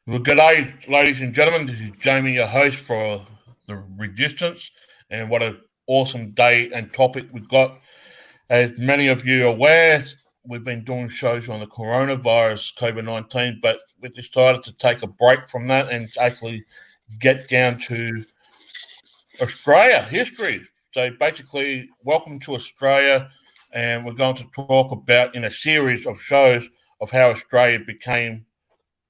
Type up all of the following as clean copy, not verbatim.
Well, good day, ladies and gentlemen. This is Jamie, your host for the Resistance, and what an awesome day and topic we've got. As many of you are aware, we've been doing shows on the coronavirus, COVID-19, but we decided to take a break from that and actually get down to Australia history. So basically, welcome to Australia, and we're going to talk about in a series of shows of how Australia became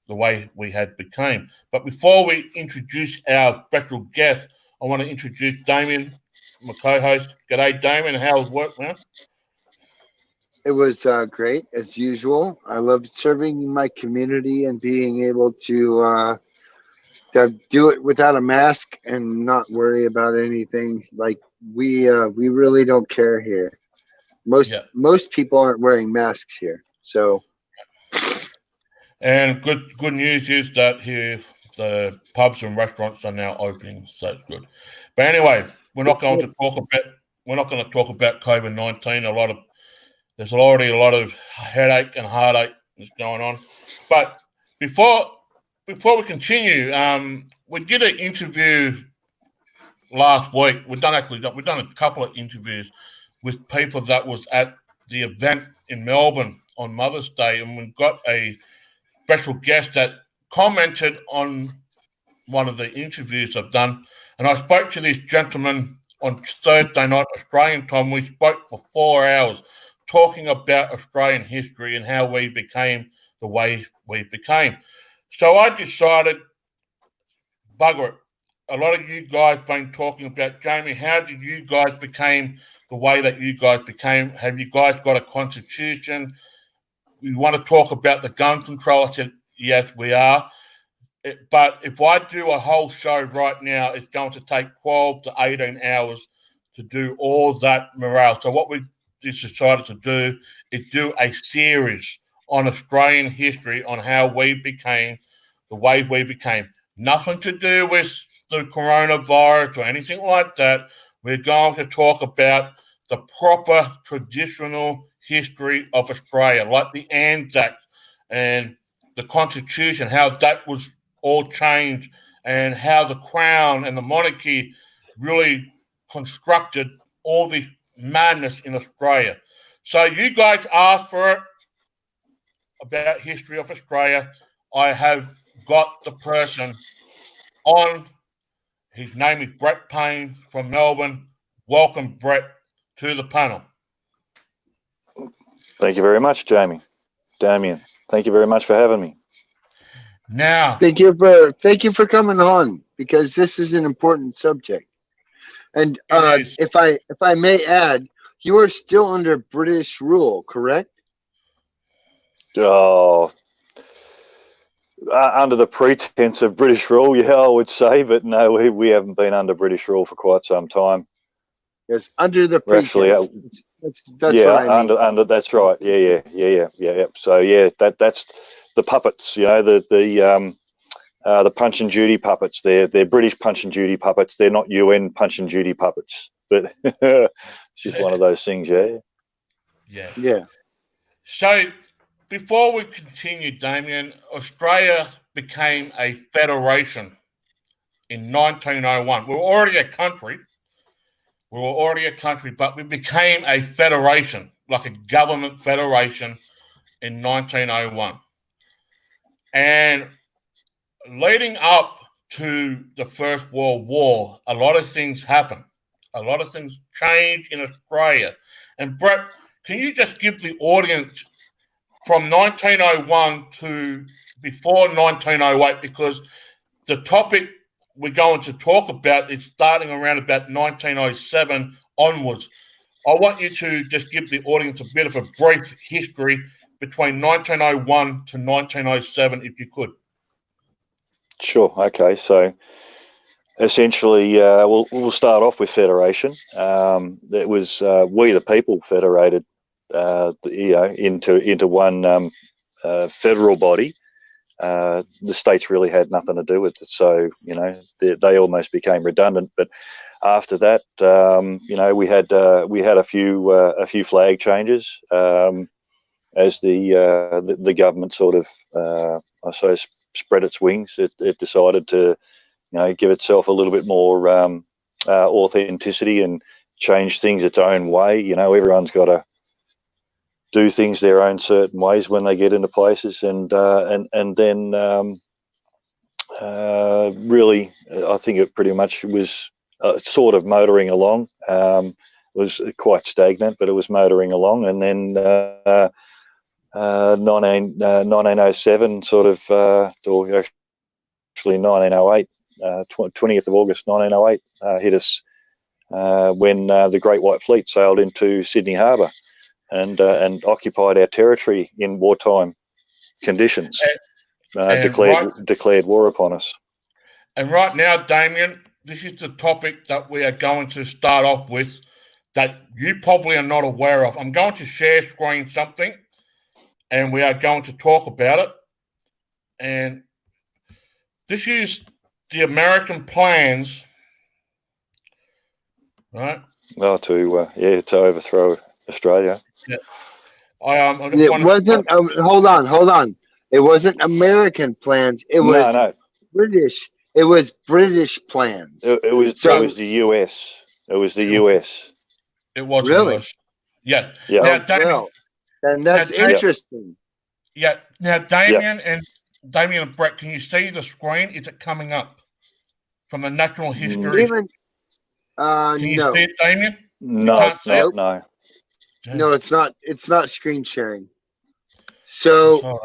the way we had became. But before we introduce our special guest, I want to introduce Damien, my co-host. G'day, Damien. How's work, man? It was great as usual. I loved serving my community and being able to do it without a mask and not worry about anything. Like we really don't care here. Most Yeah. most people aren't wearing masks here. So And good news is that here the pubs and restaurants are now opening, so it's good. But anyway, we're not going to talk about COVID-19. There's already a lot of headache and heartache that's going on. But before before we continue, we did an interview last week. We've done a couple of interviews with people that was at the event in Melbourne on Mother's Day, and we've got a special guest that commented on one of the interviews I've done. And I spoke to this gentleman on Thursday night, Australian time. We spoke for 4 hours talking about Australian history and how we became the way we became. So I decided, bugger it. A lot of you guys been talking about, Jamie, how did you guys became the way that you guys became? Have you guys got a constitution? You want to talk about the gun control? I said, yes, we are. But if I do a whole show right now, it's going to take 12 to 18 hours to do all that morale. So what we decided to do is do a series on Australian history on how we became the way we became. Nothing to do with the coronavirus or anything like that. We're going to talk about the proper traditional history of Australia, like the Anzacs and the Constitution, how that was all changed, and how the Crown and the monarchy really constructed all this madness in Australia. So you guys asked for it about history of Australia. I have got the person on. His name is Brett Payne from Melbourne. Welcome, Brett, to the panel. Thank you very much, Jamie. Damien, thank you very much for having me. Now, thank you for coming on because this is an important subject. And if I may add, you are still under British rule, correct? Oh, under the pretense of British rule, yeah, I would say, but no, we haven't been under British rule for quite some time. Yes, under the We're actually, pretense. That's yeah, what I mean. under that's right. Yeah. So yeah, that's the puppets. The Punch and Judy puppets. They're British Punch and Judy puppets. They're not UN Punch and Judy puppets. But it's just one of those things. Yeah. Yeah. So before we continue, Damien, Australia became a federation in 1901. We were already a country, but we became a federation, like a government federation in 1901. And leading up to the First World War, a lot of things happened. A lot of things changed in Australia. And Brett, can you just give the audience from 1901 to before 1908, because the topic we're going to talk about is starting around about 1907 onwards. I want you to just give the audience a bit of a brief history between 1901 to 1907, if you could. Sure. Okay. So essentially, we'll start off with federation. It was we the people federated, into one federal body. The states really had nothing to do with it, so they almost became redundant. But after that, we had a few flag changes, as the government sort of, I suppose, spread its wings, it decided to, give itself a little bit more authenticity and change things its own way. Everyone's got to do things their own certain ways when they get into places, and then really, I think it pretty much was sort of motoring along. It was quite stagnant, but it was motoring along, and then 1907 sort of, or actually 1908, 20th of August 1908 hit us when the Great White Fleet sailed into Sydney Harbour and occupied our territory in wartime conditions. Declared war upon us. And right now, Damien, this is the topic that we are going to start off with that you probably are not aware of. I'm going to share screen something, and we are going to talk about it. And this is the American plans, right? Well, to overthrow Australia. Yeah. It wasn't. Hold on. It wasn't American plans. It was British. It was British plans. It was the US. It was the US. It was really. US. Yeah. Yeah. Now, Damien, and that's interesting. Yeah. Now, Damien and Brett, can you see the screen? Is it coming up from the natural history? Can you see it, Damien? No. No, it's not. It's not screen sharing. So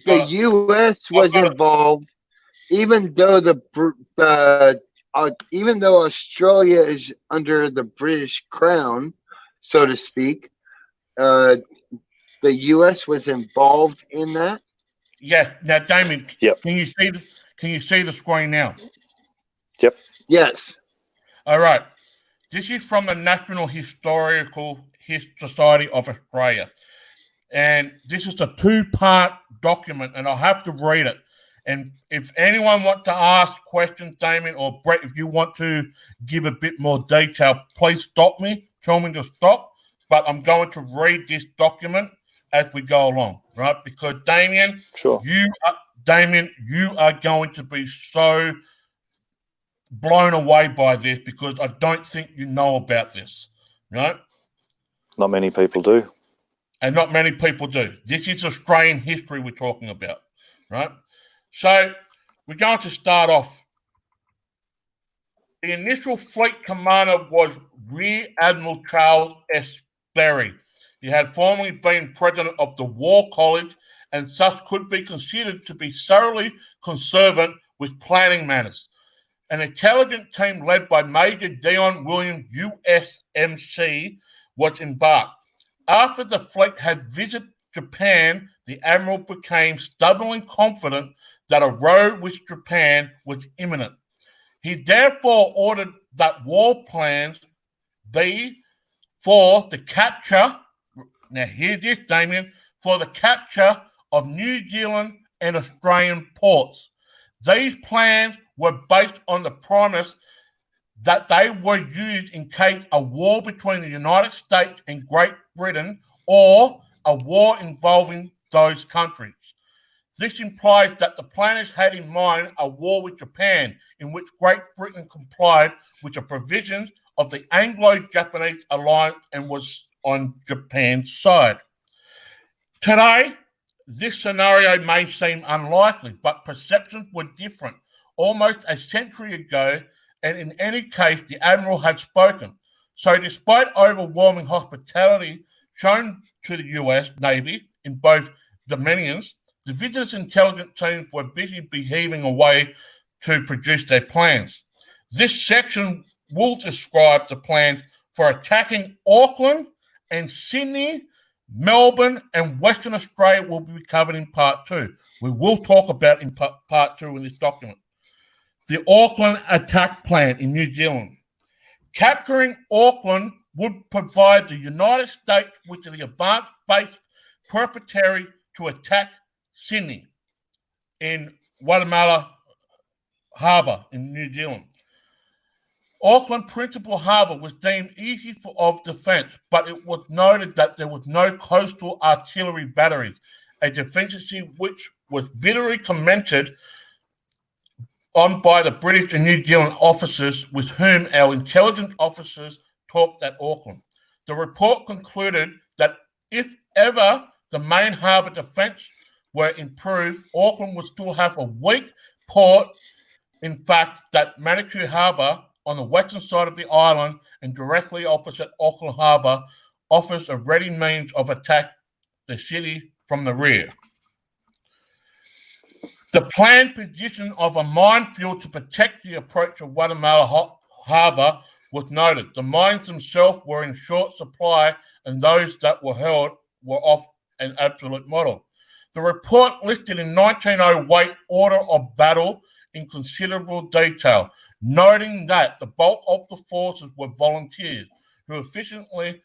the U.S. was involved, even though even though Australia is under the British Crown, so to speak. The U.S. was involved in that. Yeah. Now, Damien, yep. Can you see the screen now? Yep. Yes. All right. This is from the National Historical Society of Australia. And this is a 2-part document, and I'll have to read it. And if anyone wants to ask questions, Damien or Brett, if you want to give a bit more detail, please stop me. Tell me to stop. But I'm going to read this document as we go along, right? Because Damien, sure. you are going to be so blown away by this because I don't think you know about this, right? Not many people do. And not many people do. This is Australian history we're talking about, right? So we're going to start off. The initial fleet commander was Rear Admiral Charles S. Berry. He had formerly been president of the War College and thus could be considered to be thoroughly conservative with planning matters. An intelligence team led by Major Dion Williams, USMC, was embarked. After the fleet had visited Japan, the admiral became stubbornly confident that a row with Japan was imminent. He therefore ordered that war plans be for the capture, now hear this, Damien, for the capture of New Zealand and Australian ports. These plans were based on the promise that they were used in case a war between the United States and Great Britain or a war involving those countries. This implies that the planners had in mind a war with Japan, in which Great Britain complied with the provisions of the Anglo-Japanese alliance and was on Japan's side. Today, this scenario may seem unlikely, but perceptions were different almost a century ago, and in any case, the Admiral had spoken. So despite overwhelming hospitality shown to the US Navy in both dominions, the vigilance intelligence teams were busy behaving away to produce their plans. This section will describe the plans for attacking Auckland and Sydney, Melbourne, and Western Australia will be covered in part 2. We will talk about in part 2 in this document. The Auckland attack plan in New Zealand. Capturing Auckland would provide the United States with the advanced base preparatory to attack Sydney in Waitemata Harbour in New Zealand. Auckland Principal Harbour was deemed easy of defence, but it was noted that there was no coastal artillery batteries, a deficiency which was bitterly commented on by the British and New Zealand officers with whom our intelligence officers talked at Auckland. The report concluded that if ever the main harbour defence were improved, Auckland would still have a weak port. In fact, that Manukau Harbour on the western side of the island and directly opposite Auckland Harbour offers a ready means of attack the city from the rear. The planned position of a minefield to protect the approach of Waitemata Harbour was noted. The mines themselves were in short supply and those that were held were of an absolute model. The report listed in 1908 order of battle in considerable detail, noting that the bulk of the forces were volunteers who efficiently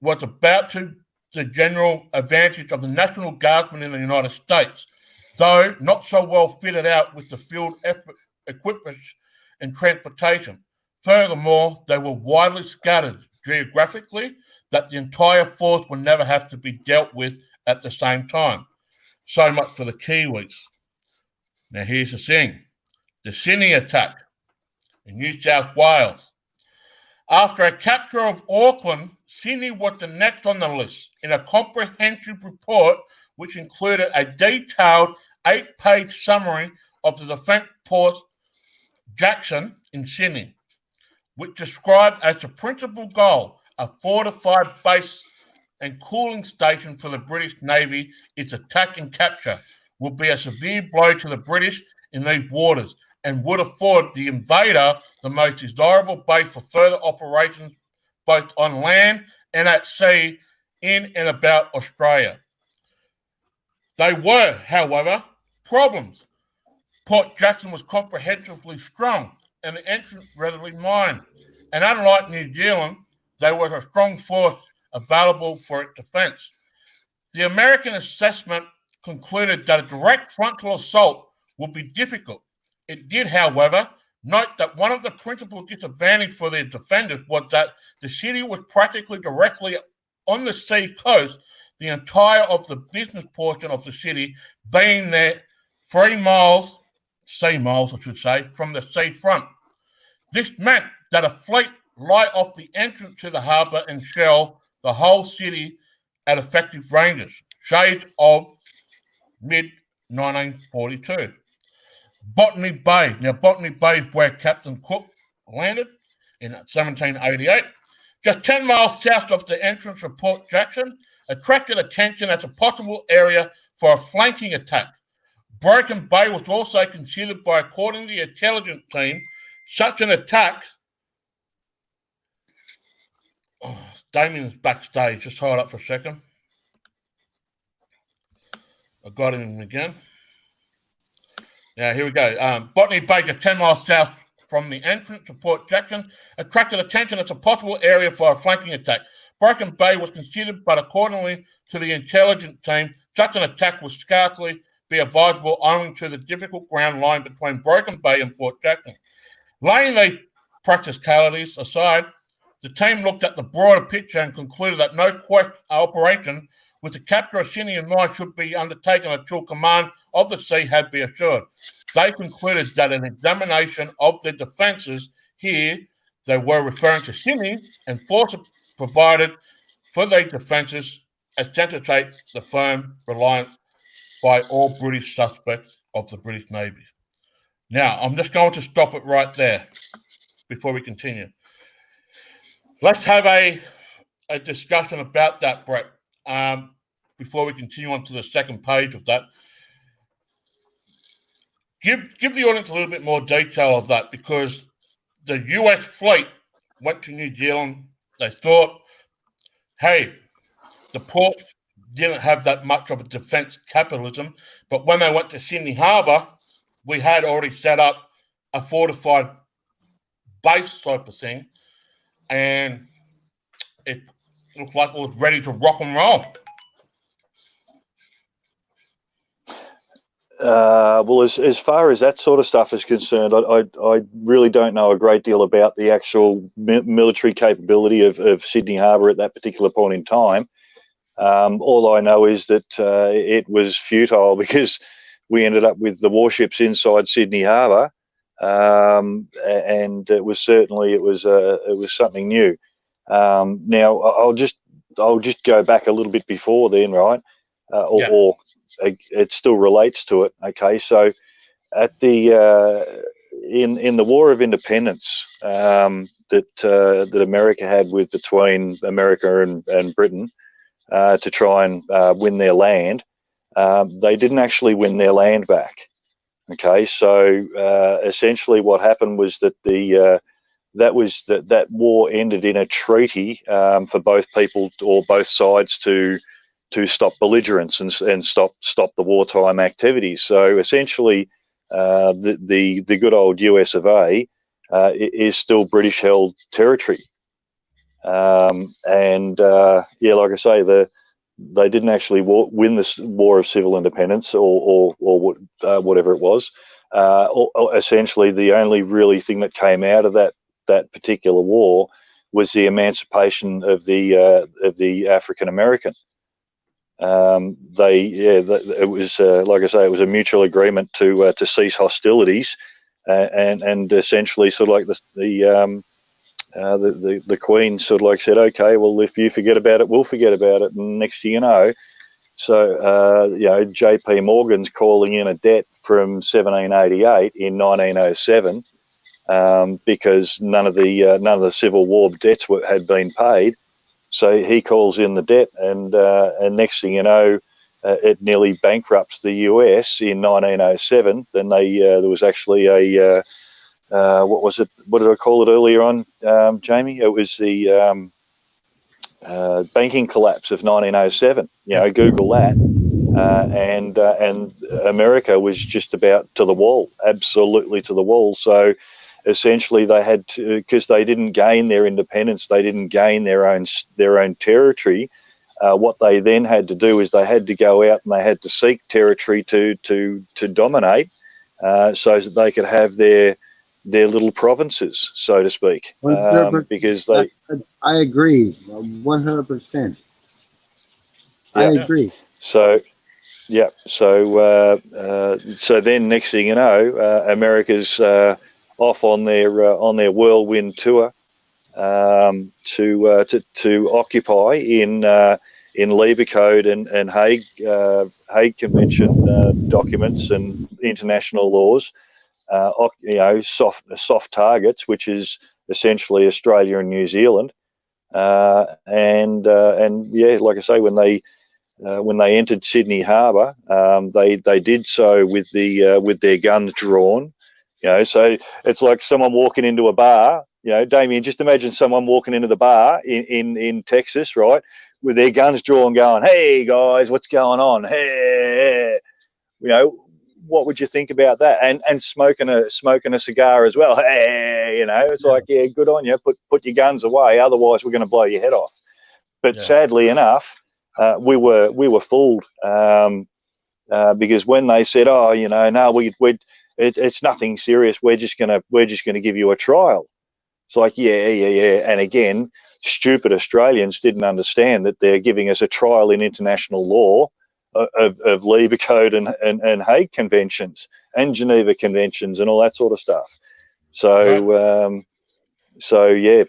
was about to the general advantage of the National Guardsmen in the United States, though not so well fitted out with the field equipment and transportation. Furthermore, they were widely scattered geographically that the entire force would never have to be dealt with at the same time. So much for the Kiwis. Now here's the thing. The Sydney attack in New South Wales. After a capture of Auckland, Sydney was the next on the list in a comprehensive report which included a detailed 8-page summary of the defence post Jackson in Sydney, which described as the principal goal a fortified base and cooling station for the British Navy. Its attack and capture will be a severe blow to the British in these waters and would afford the invader the most desirable base for further operations both on land and at sea in and about Australia. They were, however, problems. Port Jackson was comprehensively strong and the entrance readily mined, and unlike New Zealand, there was a strong force available for its defence. The American assessment concluded that a direct frontal assault would be difficult. It did, however, note that one of the principal disadvantages for their defenders was that the city was practically directly on the sea coast, the entire of the business portion of the city being there 3 miles, sea miles I should say, from the sea front. This meant that a fleet light off the entrance to the harbour and shell the whole city at effective ranges, shades of mid-1942. Botany Bay. Now, Botany Bay is where Captain Cook landed in 1788. Just 10 miles south of the entrance of Port Jackson, attracted attention as a possible area for a flanking attack. Broken Bay was also considered by, according to the intelligence team, such an attack. Oh, Damien's backstage. Just hold up for a second. I got him again. Now, here we go. Botany Bay, just 10 miles south from the entrance to Port Jackson, attracted attention as a possible area for a flanking attack. Broken Bay was considered, but accordingly to the intelligence team, such an attack would scarcely be advisable owing to the difficult ground line between Broken Bay and Port Jackson. Laying these practicalities aside, the team looked at the broader picture and concluded that no operation with the capture of Sydney in mind should be undertaken until command of the sea had been assured. They concluded that an examination of the defences here, they were referring to Sydney, and forces provided for these defences accentuate the firm reliance by all British suspects of the British Navy. Now, I'm just going to stop it right there before we continue. Let's have a discussion about that, Brett, before we continue on to the second page of that. Give the audience a little bit more detail of that, because the US fleet went to New Zealand. They thought, hey, the port didn't have that much of a defence capitalism, but when they went to Sydney Harbour, we had already set up a fortified base type of thing, and it looked like it was ready to rock and roll. Well, as far as that sort of stuff is concerned, I really don't know a great deal about the actual military capability of Sydney Harbour at that particular point in time. All I know is that it was futile because we ended up with the warships inside Sydney Harbour, and it was something new. Now I'll just go back a little bit before then, right? Or it still relates to it. Okay, so at the in the War of Independence that America had between America and Britain to try and win their land, they didn't actually win their land back. Okay, so essentially what happened was that that war ended in a treaty for both people or both sides to stop belligerence and stop the wartime activities. So essentially, the good old US of A is still British held territory, and like I say, they didn't actually win this War of Civil Independence or whatever it was. Essentially, the only really thing that came out of that particular war was the emancipation of the African American. It was like I say, it was a mutual agreement to cease hostilities, and essentially sort of like the Queen sort of like said, okay, well, if you forget about it, we'll forget about it. And next thing you know, J.P. Morgan's calling in a debt from 1788 in 1907 because none of the Civil War debts had been paid. So he calls in the debt, and next thing you know, it nearly bankrupts the US in 1907. Then there was actually a what was it? What did I call it earlier on, Jamie? It was the banking collapse of 1907. Google that, and America was just about to the wall, absolutely to the wall. So essentially, they had to, because they didn't gain their independence, they didn't gain their own territory. What they then had to do is they had to go out and they had to seek territory to dominate, so that they could have their little provinces, so to speak, because they. I agree, 100%. I agree. So, yeah. So then next thing you know, America's off on their whirlwind tour to occupy in Lieber Code and Hague Convention documents and international laws. Soft targets, which is essentially Australia and New Zealand, and like I say, when they entered Sydney Harbour, they did so with their guns drawn. So it's like someone walking into a bar. Damien, just imagine someone walking into the bar in Texas, right, with their guns drawn, going, "Hey guys, what's going on? Hey." What would you think about that? And smoking a cigar as well. Hey, it's like, yeah, good on you. Put your guns away, otherwise we're going to blow your head off. But sadly enough, we were fooled, because when they said, "Oh, no, it's nothing serious. We're just gonna give you a trial." It's like, yeah. And again, stupid Australians didn't understand that they're giving us a trial in international law of Lieber Code and Hague Conventions and Geneva Conventions and all that sort of stuff. So,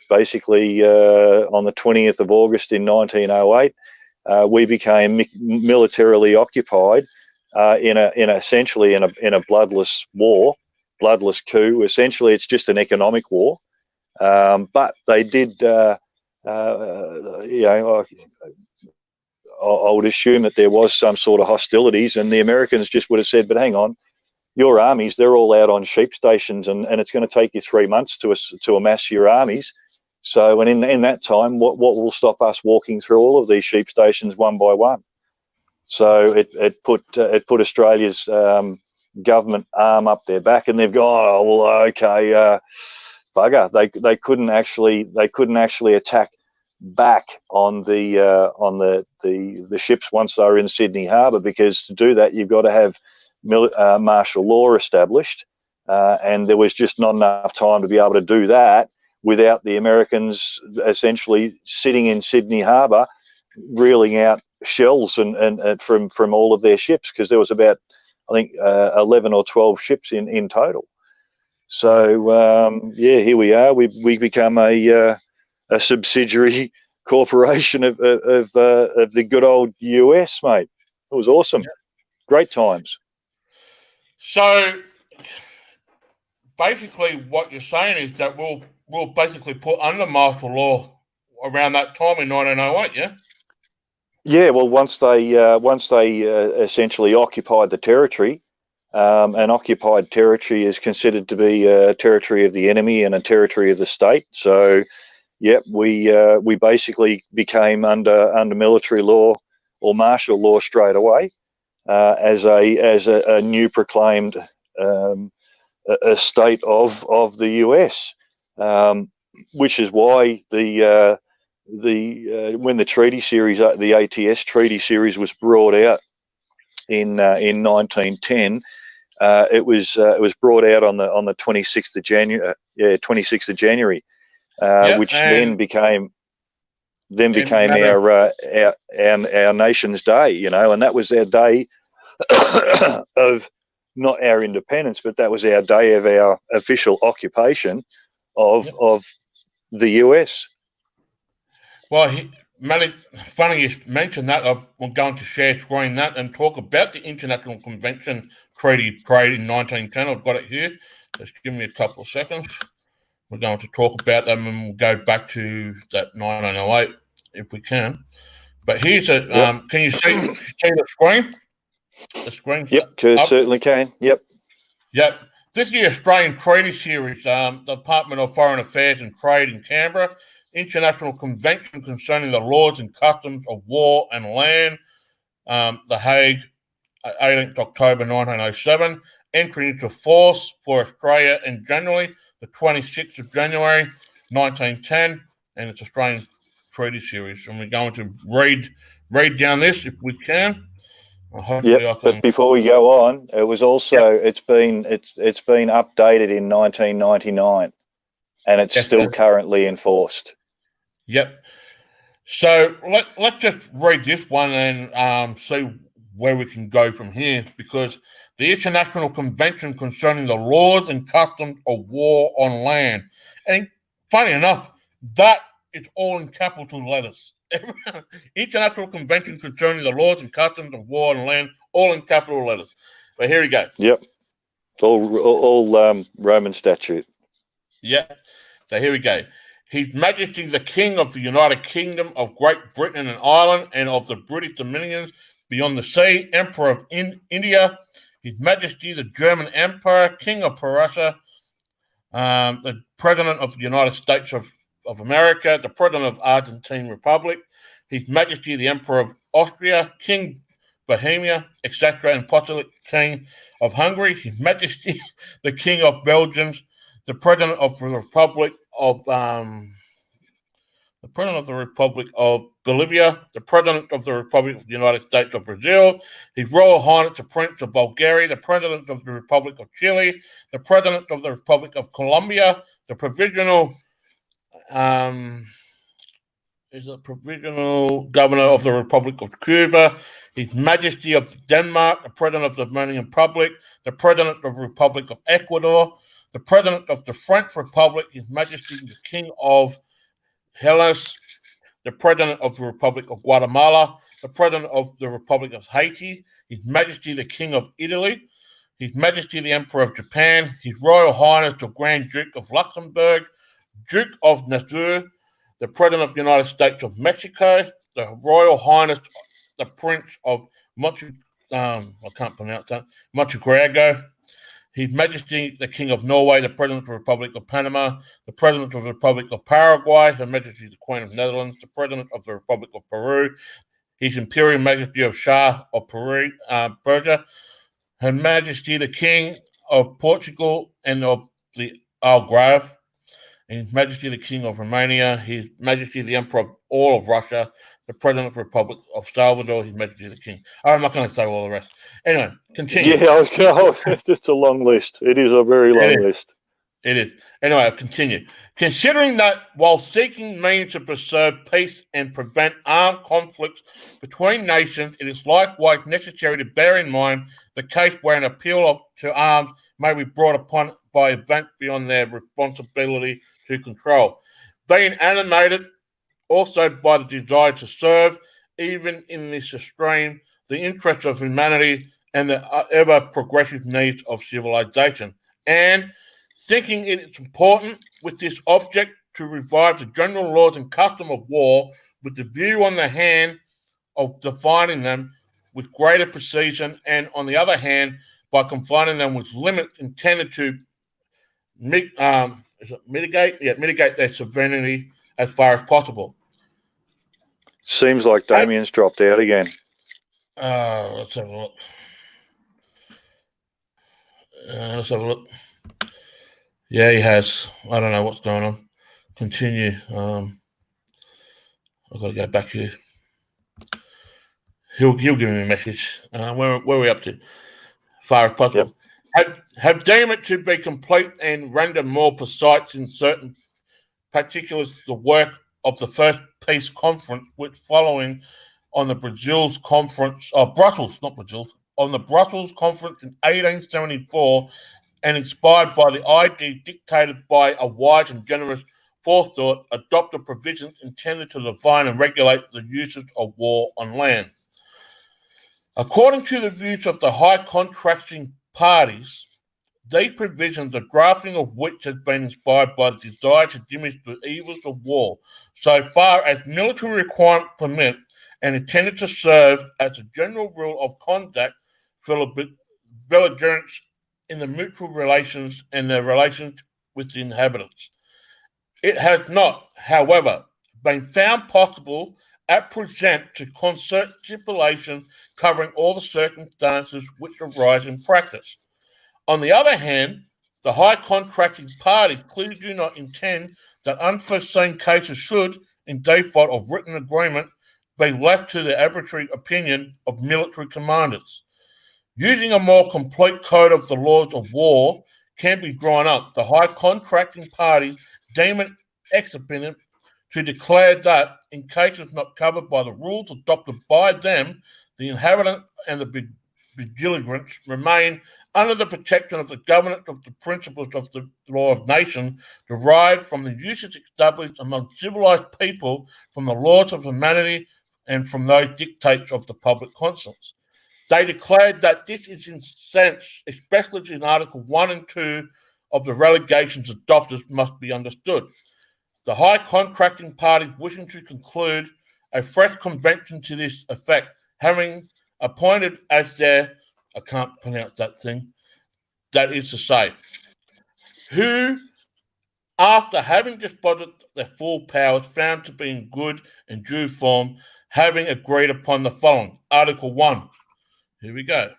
basically, on the 20th of August in 1908, we became militarily occupied in a bloodless war, bloodless coup. Essentially, it's just an economic war. But they did, I would assume that there was some sort of hostilities, and the Americans just would have said, "But hang on, your armies, they're all out on sheep stations, and it's going to take you 3 months to amass your armies. So, and in that time, what will stop us walking through all of these sheep stations one by one?" So it put Australia's government arm up their back, and they've gone, "Oh, well, okay, bugger." They couldn't actually attack back on the ships once they were in Sydney Harbour, because to do that you've got to have martial law established, and there was just not enough time to be able to do that without the Americans essentially sitting in Sydney Harbour, reeling out shells and from all of their ships, because there was about, I think, 11 or 12 ships in total. So here we are. We become a subsidiary corporation of the good old US, mate. It was awesome. Great times. So basically what you're saying is that we'll basically put under martial law around that time in 1908, yeah? Yeah, well, once they essentially occupied the territory, and occupied territory is considered to be a territory of the enemy and a territory of the state. So, yep, we basically became under military law or martial law straight away, as a new proclaimed a state of the US, which is why when the treaty series, the ATS treaty series, was brought out in 1910, it was brought out on the 26th of January. 26th of January, which then became our nation's day. You know, and that was our day of not our independence, but that was our day of our official occupation of the US. Well, funny you mentioned that. I'm going to share screen that and talk about the International Convention Treaty Trade in 1910. I've got it here. Just give me a couple of seconds. We're going to talk about them, and we'll go back to that 1908 if we can. But here's a. Can you see the screen? The screen. Yep, certainly can. Yep. This is the Australian Treaty Series, Department of Foreign Affairs and Trade in Canberra, International Convention concerning the laws and customs of war and land, The Hague, 18th October 1907, entry into force for Australia in January, the 26th of January 1910, and it's Australian Treaty Series. And we're going to read down this if we can. But before we go on, it was also it's been updated in 1999, and it's still currently enforced. Yep. So let's just read this one and see where we can go from here, because the International Convention concerning the laws and customs of war on land, and funny enough, that is all in capital letters. International Convention concerning the laws and customs of war on land, all in capital letters. But here we go. Yep. All Roman statute. Yep. So here we go. His Majesty the King of the United Kingdom of Great Britain and Ireland and of the British Dominions beyond the sea, Emperor of India, His Majesty the German Emperor, King of Prussia, the President of the United States of America, the President of Argentine Republic, His Majesty the Emperor of Austria, King Bohemia, etc., and possibly King of Hungary, His Majesty the King of Belgium, the President of the Republic of Bolivia, the President of the Republic of the United States of Brazil, His Royal Highness the Prince of Bulgaria, the President of the Republic of Chile, the President of the Republic of Colombia, the Provisional Governor of the Republic of Cuba, His Majesty of Denmark, the President of the Dominican Republic, the President of the Republic of Ecuador, the President of the French Republic, His Majesty the King of Hellas, the President of the Republic of Guatemala, the President of the Republic of Haiti, His Majesty the King of Italy, His Majesty the Emperor of Japan, His Royal Highness the Grand Duke of Luxembourg, Duke of Nassau, the President of the United States of Mexico, the Royal Highness the Prince of Montenegro, His Majesty the King of Norway, the President of the Republic of Panama, the President of the Republic of Paraguay, Her Majesty the Queen of Netherlands, the President of the Republic of Peru, His Imperial Majesty of Shah of Peru, Persia, Her Majesty the King of Portugal and of the Algarve, His Majesty the King of Romania, His Majesty the Emperor of all of Russia, the President of the Republic of Salvador, His Majesty the King. I'm not going to say all the rest. Anyway, continue. Yeah, it's a long list. It is a very long list. It is. Anyway, I'll continue. Considering that while seeking means to preserve peace and prevent armed conflicts between nations, it is likewise necessary to bear in mind the case where an appeal to arms may be brought upon by events beyond their responsibility to control. Being animated also by the desire to serve, even in this extreme, the interests of humanity and the ever-progressive needs of civilization. And thinking it is important with this object to revive the general laws and custom of war with the view on the hand of defining them with greater precision, and on the other hand, by confining them with limits intended to mitigate their severity as far as possible. Seems like Damien's dropped out again. Let's have a look. Yeah, he has. I don't know what's going on. Continue. I've got to go back here. He'll give me a message. Where are we up to? Far as possible. Yep. Have deemed it to be complete and render more precise in certain particulars the work of the first peace conference, which following on the Brussels conference in 1874, and inspired by the idea dictated by a wise and generous forethought, adopted provisions intended to define and regulate the uses of war on land. According to the views of the high contracting parties, these provisions, the drafting of which has been inspired by the desire to diminish the evils of war, so far as military requirements permit, and intended to serve as a general rule of conduct for belligerents in the mutual relations and their relations with the inhabitants. It has not, however, been found possible at present to concert stipulation covering all the circumstances which arise in practice. On the other hand, the high contracting parties clearly do not intend that unforeseen cases should, in default of written agreement, be left to the arbitrary opinion of military commanders. Using a more complete code of the laws of war can be drawn up. The high contracting parties deem it expedient to declare that, in cases not covered by the rules adopted by them, the inhabitant and the belligerents remain under the protection of the governance of the principles of the law of nations derived from the uses established among civilized people, from the laws of humanity, and from those dictates of the public conscience. They declared that this is in sense, especially in Article 1 and 2 of the relegations adopted, must be understood. The high contracting parties wishing to conclude a fresh convention to this effect, having appointed as their, I can't pronounce that thing, that is to say, who, after having disposed their full powers, found to be in good and due form, having agreed upon the following. Article 1. Here we go.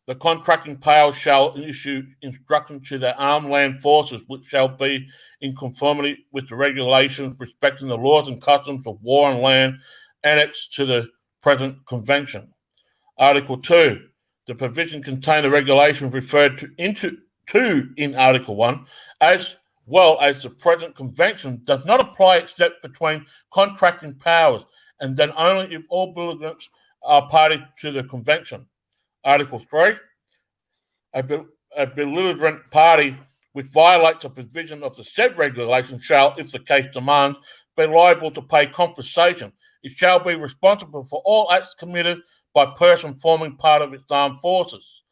The contracting powers shall issue instructions to their armed land forces, which shall be in conformity with the regulations respecting the laws and customs of war on land annexed to the present convention. Article 2. The provision contain the regulations referred to in Article 1, as well as the present convention, does not apply except between contracting powers, and then only if all belligerents are party to the convention. Article 3. A belligerent party which violates a provision of the said regulation shall, if the case demands, be liable to pay compensation. It shall be responsible for all acts committed by person forming part of its armed forces.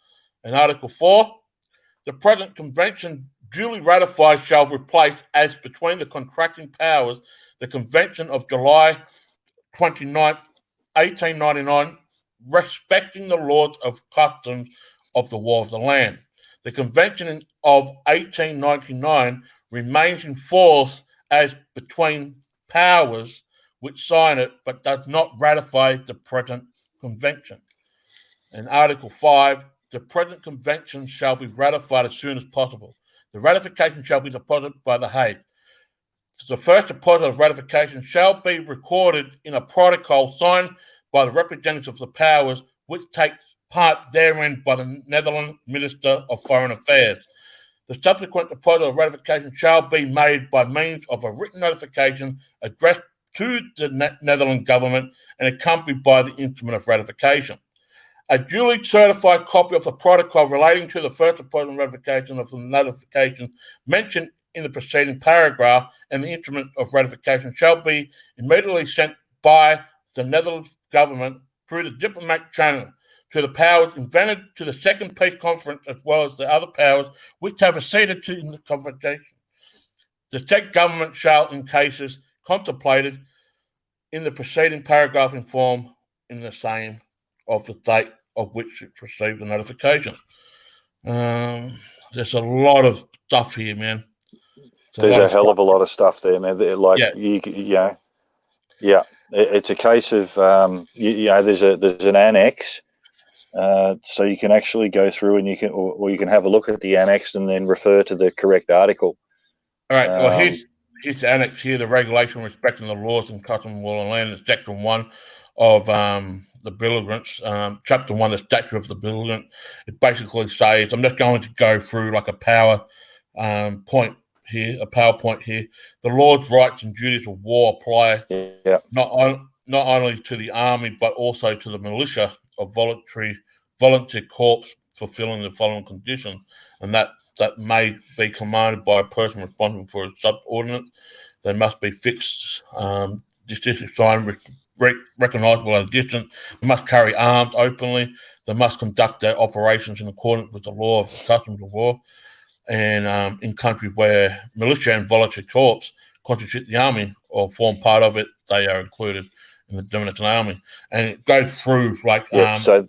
And Article 4. The present convention duly ratified shall replace, as between the contracting powers, the Convention of July 29, 1899, respecting the laws of customs of the war of the land. The Convention of 1899 remains in force as between powers which sign it, but does not ratify the present convention. And Article 5, the present convention shall be ratified as soon as possible. The ratification shall be deposited by The Hague. The first deposit of ratification shall be recorded in a protocol signed by the representatives of the powers which take part therein by the Netherlands Minister of Foreign Affairs. The subsequent deposit of ratification shall be made by means of a written notification addressed to the Netherlands government and accompanied by the instrument of ratification. A duly certified copy of the protocol relating to the first deposit and ratification of the notification mentioned in the preceding paragraph and the instrument of ratification shall be immediately sent by the Netherlands government through the diplomatic channel to the powers invented to the Second Peace Conference as well as the other powers which have acceded to the convocation. The said government shall, in cases contemplated in the preceding paragraph, inform in the same of the date of which it received the notification. There's a lot of stuff here, man. There's a hell of a lot of stuff there, man. Like, yeah. It's a case of, there's an annex, so you can actually go through and you can have a look at the annex and then refer to the correct article. All right. Well, here's the annex here, the regulation respecting the laws and customs of war and land, is Section 1 of the Bill of Rights, Chapter 1, the Statute of the Bill of Rights. It basically says, I'm just going to go through like a PowerPoint here. The laws, rights, and duties of war apply not only to the army but also to the militia of volunteer corps fulfilling the following conditions, and that may be commanded by a person responsible for a subordinate. They must be fixed, distinctive sign, recognisable at a distance. They must carry arms openly. They must conduct their operations in accordance with the law of the customs of war. And in countries where militia and volunteer corps constitute the army or form part of it, they are included in the Dominican Army. And it goes through like so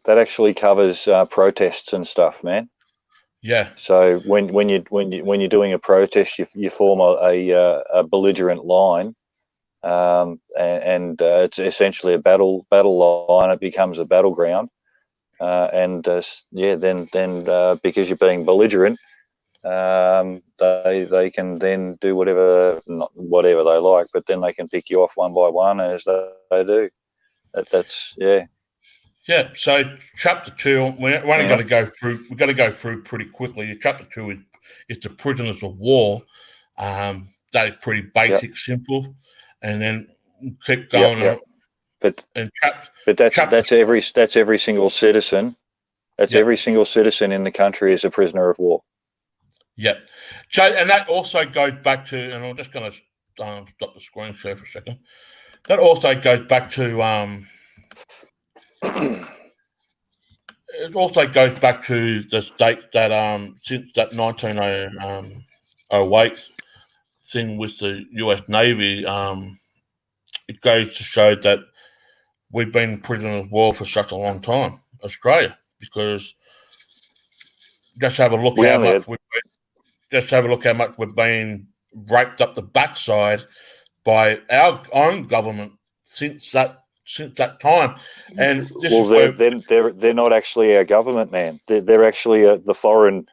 that actually covers protests and stuff, man. Yeah. So when you're doing a protest, you form a belligerent line, and it's essentially a battle line. It becomes a battleground. Then because you're being belligerent, they can then do whatever they like, but then they can pick you off one by one as they do. That's. Yeah. So Chapter 2, we're only going to go through. We've got to go through pretty quickly. Chapter 2 is the prisoners of war. They're pretty basic, simple, and then keep going. But that's every single citizen. Every single citizen in the country is a prisoner of war. Yeah. So, and that also goes back to, and I'm just going to stop the screen share for a second. That also goes back to it also goes back to the state that since that 1908 thing with the U.S. Navy, it goes to show that we've been prisoners of war for such a long time, Australia, because just have a look how much we've been raped up the backside by our own government since that time. And they're not actually our government, man. They're actually the foreign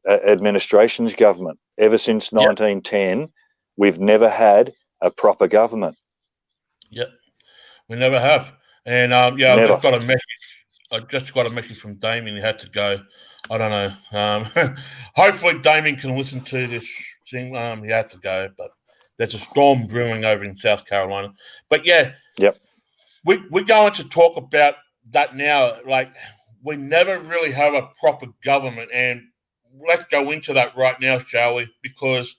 administration's government. Ever since 1910, we've never had a proper government. Yep, we never have. And I just got a message from Damien. He had to go. I don't know. Hopefully Damien can listen to this thing. He had to go, but there's a storm brewing over in South Carolina. But we're going to talk about that now. Like, we never really have a proper government, and let's go into that right now, shall we? Because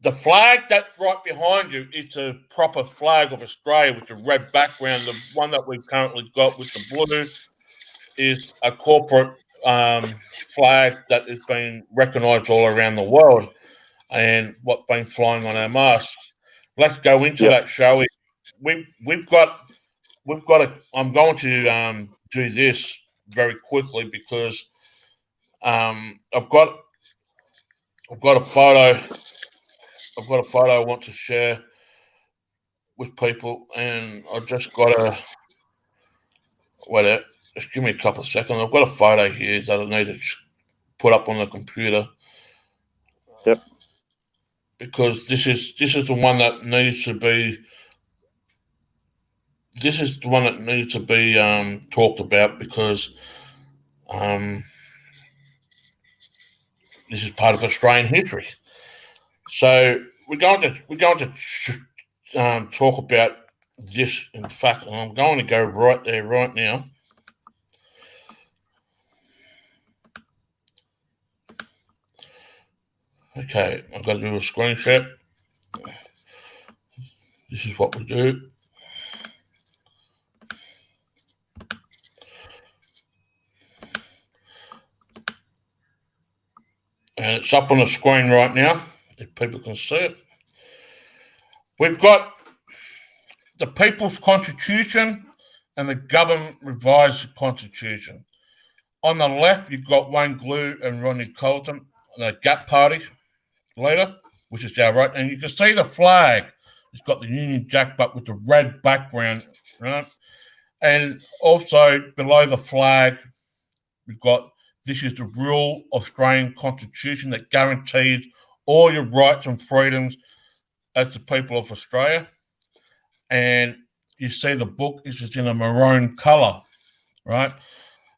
the flag that's right behind you is a proper flag of Australia with the red background. The one that we've currently got with the blue is a corporate flag that has been recognised all around the world, and what's been flying on our masks. Let's go into that, shall we? We've got I'm going to do this very quickly because I've got a photo. I've got a photo I want to share with people, and I've just got to wait. Just give me a couple of seconds. I've got a photo here that I need to put up on the computer. Yep. Because this is the one that needs to be. This is the one that needs to be talked about because this is part of Australian history. So we're going to talk about this. In fact, and I'm going to go right there right now. Okay, I've got to do a screen share. This is what we do. And it's up on the screen right now, if people can see it. We've got the People's Constitution and the Government Revised Constitution. On the left, you've got Wayne Glue and Rodney Colton, the Gap Party leader, which is our right. And you can see the flag. It's got the Union Jack, but with the red background, right? And also below the flag, we've got this is the real Australian Constitution that guarantees all your rights and freedoms as the people of Australia. And you see the book is just in a maroon colour, right?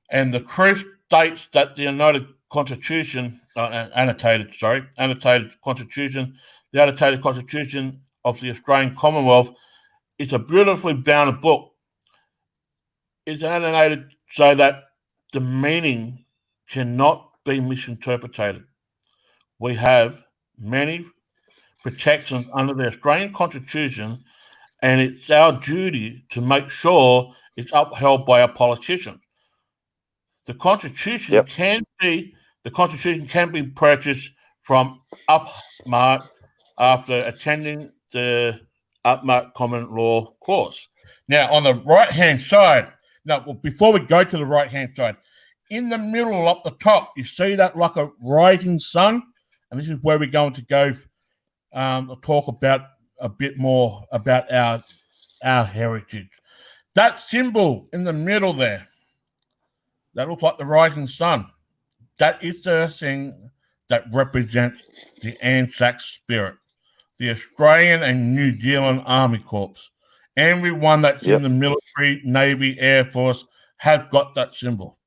And the truth states that the United Constitution, annotated Constitution, the annotated Constitution of the Australian Commonwealth is a beautifully bound book. It's annotated so that the meaning cannot be misinterpreted. We have many protections under the Australian Constitution, and it's our duty to make sure it's upheld by our politicians. The Constitution can be purchased from Upmark after attending the Upmark Common Law course. Now, on the right-hand side, before we go to the right-hand side, in the middle up the top, you see that like a rising sun? And this is where we're going to go talk about a bit more about our heritage. That symbol in the middle there, that looks like the rising sun. That is the thing that represents the Anzac spirit, the Australian and New Zealand Army Corps. Everyone that's in the military, Navy, Air Force have got that symbol.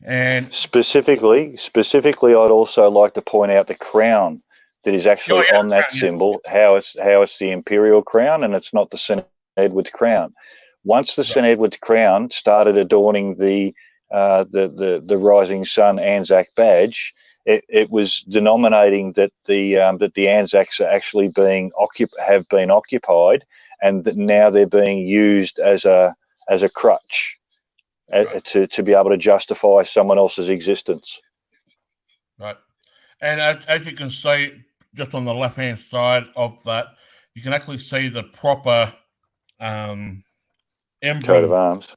And specifically, I'd also like to point out the crown that is actually on that symbol. How it's the imperial crown, and it's not the St. Edward's crown. Once the St. Edward's crown started adorning the Rising Sun Anzac badge, it was denominating that the Anzacs are actually have been occupied, and that now they're being used as a crutch. To be able to justify someone else's existence. Right. And as you can see, just on the left-hand side of that, you can actually see the proper emblem. Coat of arms.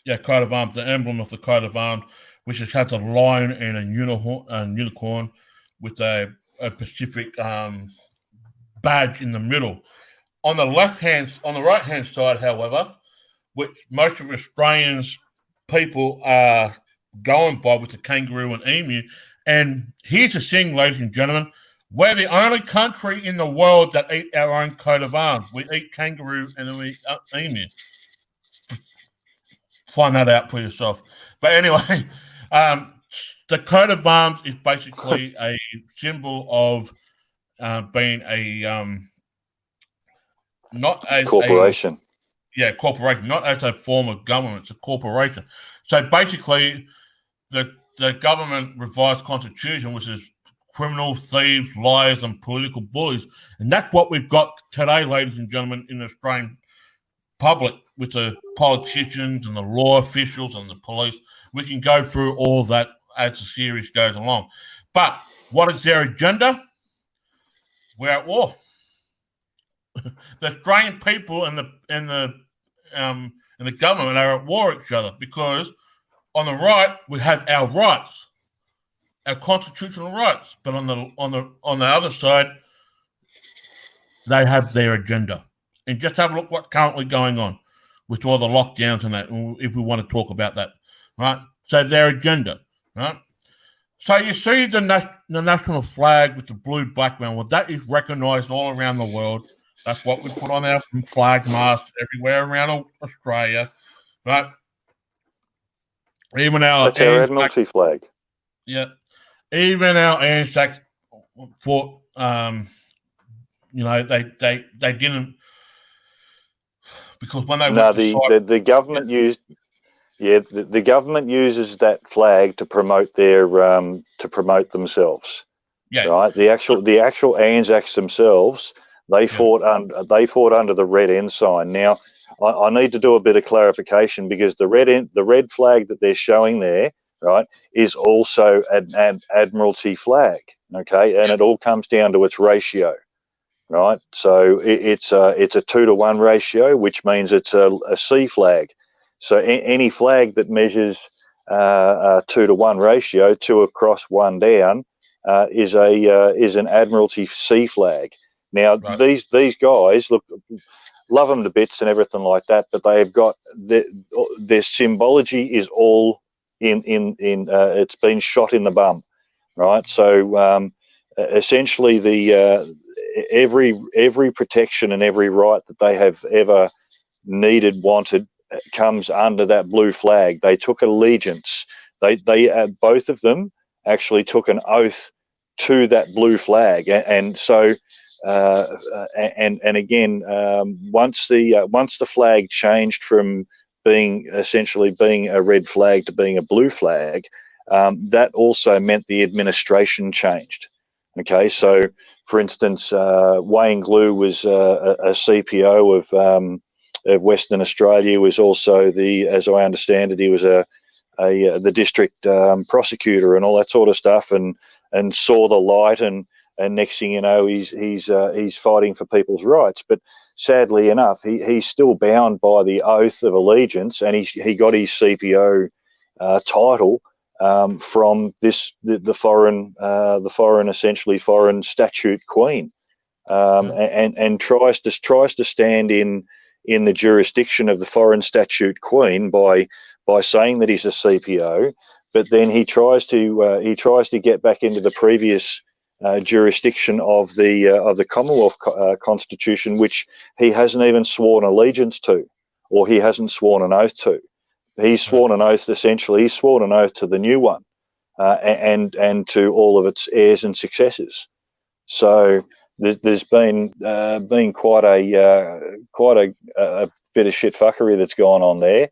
Yeah, coat of arms, the emblem of the coat of arms, which has a lion and a unicorn with a Pacific badge in the middle. On the right-hand side, however, which most of Australians people are going by with the kangaroo and emu. And here's the thing, ladies and gentlemen, we're the only country in the world that eat our own coat of arms. We eat kangaroo and we eat emu. Find that out for yourself. But anyway, the coat of arms is basically a symbol of being not a corporation. Corporation, not as a form of government, it's a corporation. So basically, the government revised constitution, which is criminals, thieves, liars, and political bullies. And that's what we've got today, ladies and gentlemen, in the Australian public, with the politicians and the law officials and the police. We can go through all of that as the series goes along. But what is their agenda? We're at war. The Australian people and the government are at war with each other, because on the right we have our rights, our constitutional rights, but on the other side they have their agenda. And just have a look what's currently going on with all the lockdowns and that, if we want to talk about that, right? So their agenda, right? So you see the national flag with the blue background. Well, that is recognised all around the world. That's what we put on our flag masts everywhere around Australia, right? Even our That's our Admiralty flag. Yeah, even our Anzacs fought. They didn't, because when they went to the government used. Yeah, the government uses that flag to promote themselves. Yeah. Right. The actual Anzacs themselves, they fought under the red ensign. Now, I need to do a bit of clarification, because the red flag that they're showing there, right, is also an Admiralty flag. Okay, and it all comes down to its ratio. Right. So it's a 2-to-1 ratio, which means it's a C flag. So any flag that measures a 2-to-1 ratio, 2 across, 1 down, is an Admiralty C flag. Now, right. these guys, look, love them to bits and everything like that, but they've got their symbology is all in it's been shot in the bum, right? So essentially, every protection and every right that they have ever needed, wanted, comes under that blue flag. They took allegiance. They both of them actually took an oath to that blue flag, and so and again, once the flag changed from being a red flag to being a blue flag, that also meant the administration changed. Okay, so for instance, Wayne Glue was a CPO of Western Australia, was also as I understand it, he was the district prosecutor and all that sort of stuff, and saw the light, and next thing you know, he's fighting for people's rights. But sadly enough, he's still bound by the oath of allegiance, and he got his CPO title from the foreign essentially foreign statute queen, and tries to stand in the jurisdiction of the foreign statute queen by saying that he's a CPO, but then he tries to get back into the previous jurisdiction of the Commonwealth Constitution, which he hasn't even sworn allegiance to, or he hasn't sworn an oath to. He's sworn an oath, essentially. He's sworn an oath to the new one, and to all of its heirs and successors. So there's been quite a bit of shit fuckery that's gone on there,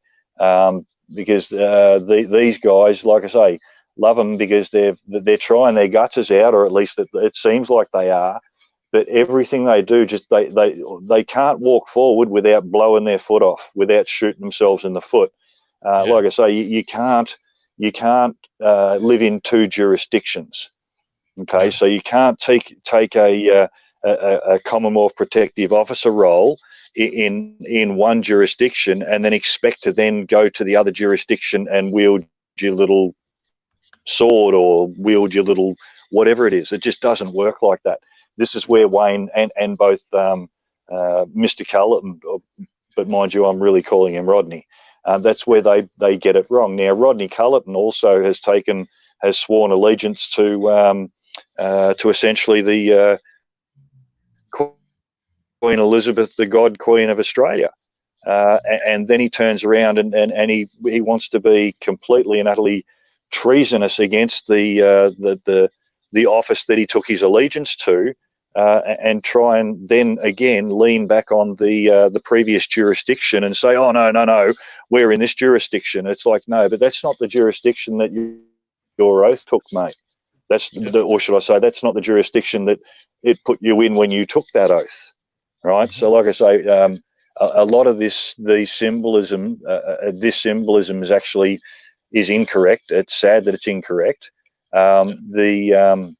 because these guys, like I say, love them because they're trying their guts out, or at least it seems like they are. But everything they do, just they can't walk forward without blowing their foot off, without shooting themselves in the foot. Like I say, you can't live in 2 jurisdictions. Okay, so you can't take a Commonwealth Protective Officer role in one jurisdiction and then expect to then go to the other jurisdiction and wield your little sword or wield your little whatever it is. It just doesn't work like that. This is where Wayne and both Mr. Culleton, but mind you, I'm really calling him Rodney. That's where they get it wrong. Now, Rodney Culleton also has sworn allegiance to essentially the Queen Elizabeth, the God Queen of Australia, and then he turns around and he wants to be completely and utterly treasonous against the office that he took his allegiance to, and try and then again lean back on the previous jurisdiction and say, oh no, we're in this jurisdiction. It's like, no, but that's not the jurisdiction that your oath took, mate. Or should I say, that's not the jurisdiction that it put you in when you took that oath, right? So, like I say, a lot of this symbolism is incorrect. It's sad that it's incorrect. The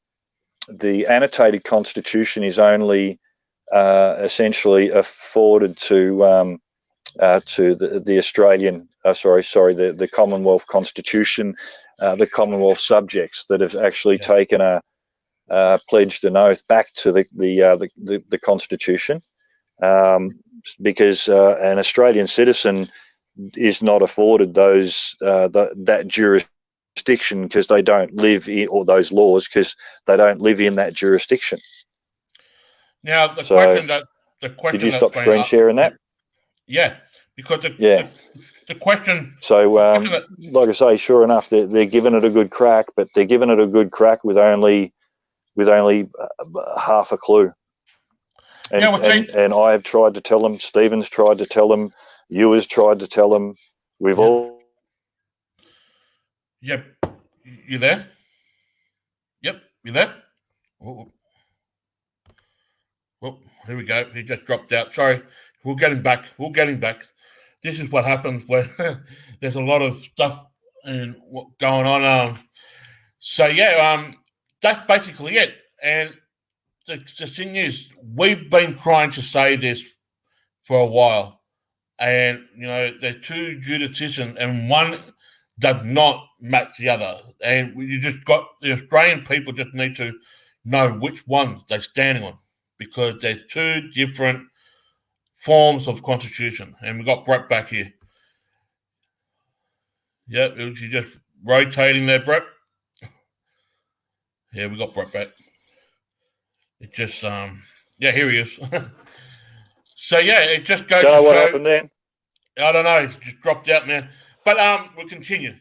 annotated constitution is only essentially afforded to the Australian, the Commonwealth Constitution, the Commonwealth subjects that have actually taken pledged an oath back to the Constitution, because an Australian citizen is not afforded that jurisdiction jurisdiction because they don't live in, or those laws because they don't live in that jurisdiction. Now the So, question that did you stop screen sharing that? Yeah, because the question. So, like I say, sure enough, they're giving it a good crack, but they're giving it a good crack with only half a clue. And, and I have tried to tell them. Stephen's tried to tell them. You has tried to tell them. We've all. Yep. You there? Yep. You there? Oh, here we go. He just dropped out. Sorry. We'll get him back. This is what happens when there's a lot of stuff and what going on. So yeah, that's basically it. And the thing is, we've been trying to say this for a while, and they're two jurisdictions, and one does not match the other. And you just got the Australian people just need to know which ones they're standing on, because they're two different forms of constitution. And we got Brett back here. Yep, you're just rotating there, Brett. Yeah, we got Brett back. It just here he is. So yeah, it just goes. Don't know what happened then. I don't know. It just dropped out, man. But we'll continue.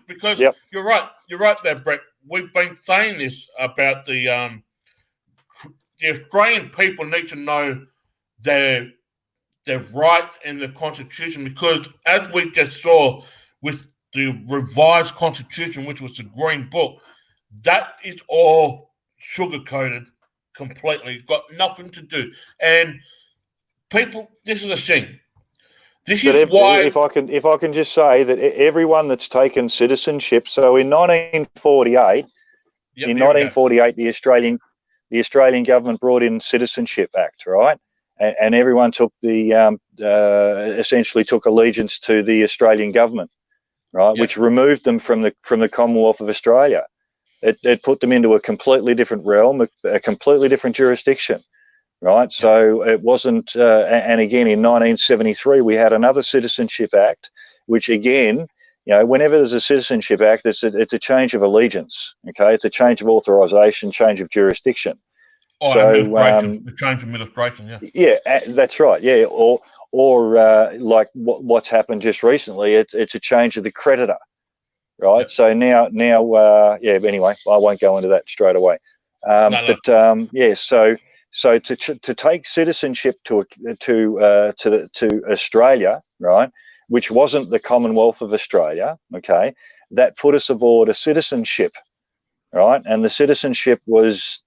Because you're right. You're right there, Brett. We've been saying this about the Australian people need to know their right in the Constitution, because as we just saw with the revised Constitution, which was the Green Book, that is all sugar-coated completely. Got nothing to do. And people, this is the thing. If I can just say that everyone that's taken citizenship. So in 1948, the Australian government brought in Citizenship Act, right? And everyone took essentially took allegiance to the Australian government, right? Which removed them from the Commonwealth of Australia. It put them into a completely different realm, a completely different jurisdiction, right? So it wasn't. And again, in 1973, we had another Citizenship Act, which again, whenever there's a Citizenship Act, it's a change of allegiance. Okay, it's a change of authorization, change of jurisdiction. Oh, so the change of administration, yeah, that's right. Yeah, or like what's happened just recently, it's a change of the creditor. Right. Yep. So now, anyway, I won't go into that straight away. So to take citizenship to Australia, right, which wasn't the Commonwealth of Australia, okay, that put us aboard a citizenship, right, and the citizenship was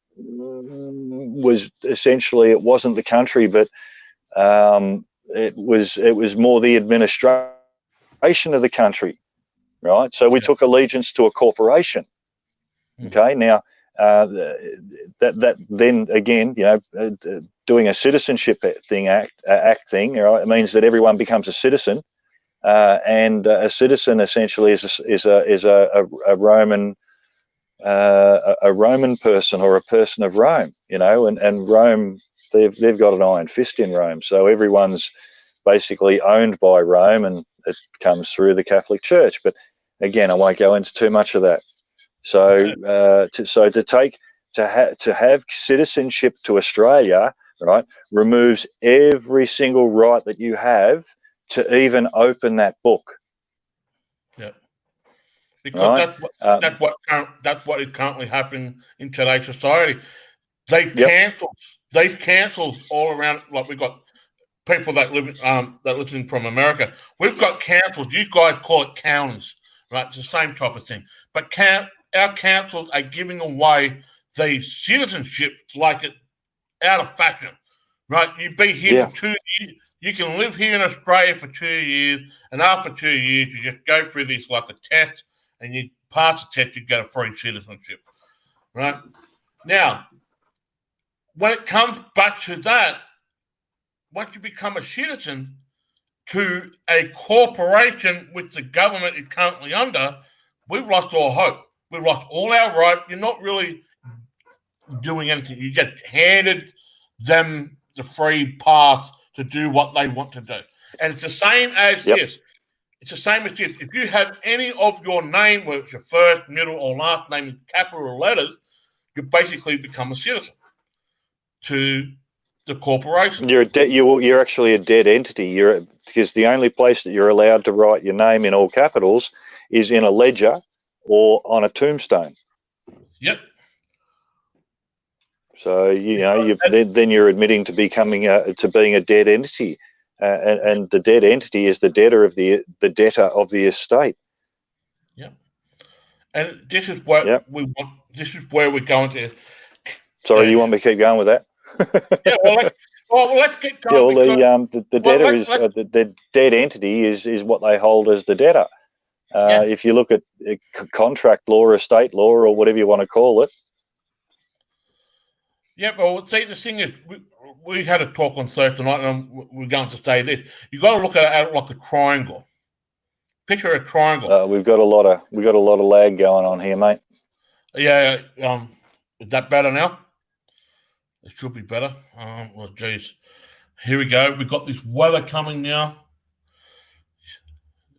essentially, it wasn't the country, but it was more the administration of the country. Right, so we took allegiance to a corporation. Okay, now that then again, doing a citizenship act thing, it means that everyone becomes a citizen, and a citizen essentially is a Roman person, or a person of Rome, and Rome, they've got an iron fist in Rome, so everyone's basically owned by Rome, and it comes through the Catholic Church. But again, I won't go into too much of that. So, to have citizenship to Australia, right, removes every single right that you have to even open that book. Yeah, because that's what is currently happening in today's society. They've cancelled all around. Like, we've got people that listen from America. We've got councils. You guys call it counties, right? It's the same type of thing. But our councils are giving away the citizenship like it out of fashion, right? You be here for 2 years. You can live here in Australia for 2 years, and after 2 years, you just go through this like a test, and you pass the test, you get a free citizenship, right? Now, when it comes back to that, once you become a citizen to a corporation which the government is currently under, we've lost all hope. We've lost all our right. You're not really doing anything. You just handed them the free pass to do what they want to do. And it's the same as this. It's the same as this. If you have any of your name, whether it's your first, middle, or last name in capital letters, you basically become a citizen to the corporation. You're actually a dead entity. Because the only place that you're allowed to write your name in all capitals is in a ledger or on a tombstone. Yep. So then you're admitting to being a dead entity, and the dead entity is the debtor of the debtor of the estate. Yep. And this is what we want. This is where we're going to. Sorry, you want me to keep going with that? Yeah. Well, let's get going. Yeah. The debtor is the dead entity is what they hold as the debtor. If you look at contract law, estate law, or whatever you want to call it. Yeah, well, see, the thing is, we had a talk on Thursday night, and we're going to say this: you got to look at it like a triangle. Picture a triangle. We've got a lot of lag going on here, mate. Yeah. Is that better now? It should be better. Well, geez, here we go. We've got this weather coming now.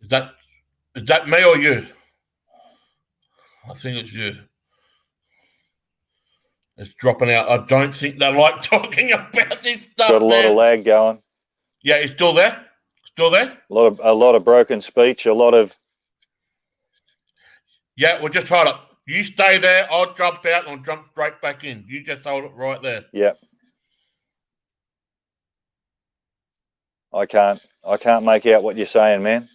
Is that me or you? I think it's you. It's dropping out. I don't think they like talking about this stuff. Got a lot of lag going. Yeah, it's still there. Still there. A lot of broken speech. A lot of. Yeah, we'll just hold it. You stay there. I'll jump out and I'll jump straight back in. You just hold it right there. Yeah. I can't make out what you're saying, man.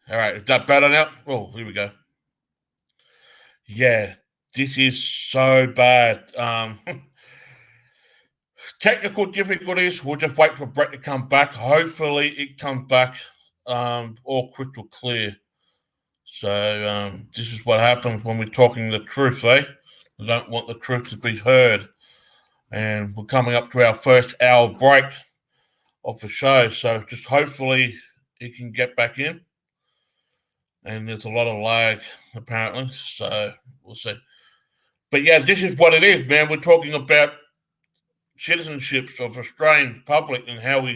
All right, is that better now? Oh, here we go. Yeah, this is so bad. Technical difficulties. We'll just wait for Brett to come back. Hopefully, it comes back all crystal clear. So this is what happens when we're talking the truth, eh? We don't want the truth to be heard. And we're coming up to our first hour break of the show. So just hopefully it can get back in. And there's a lot of lag, apparently. So we'll see. But yeah, this is what it is, man. We're talking about citizenships of Australian public and how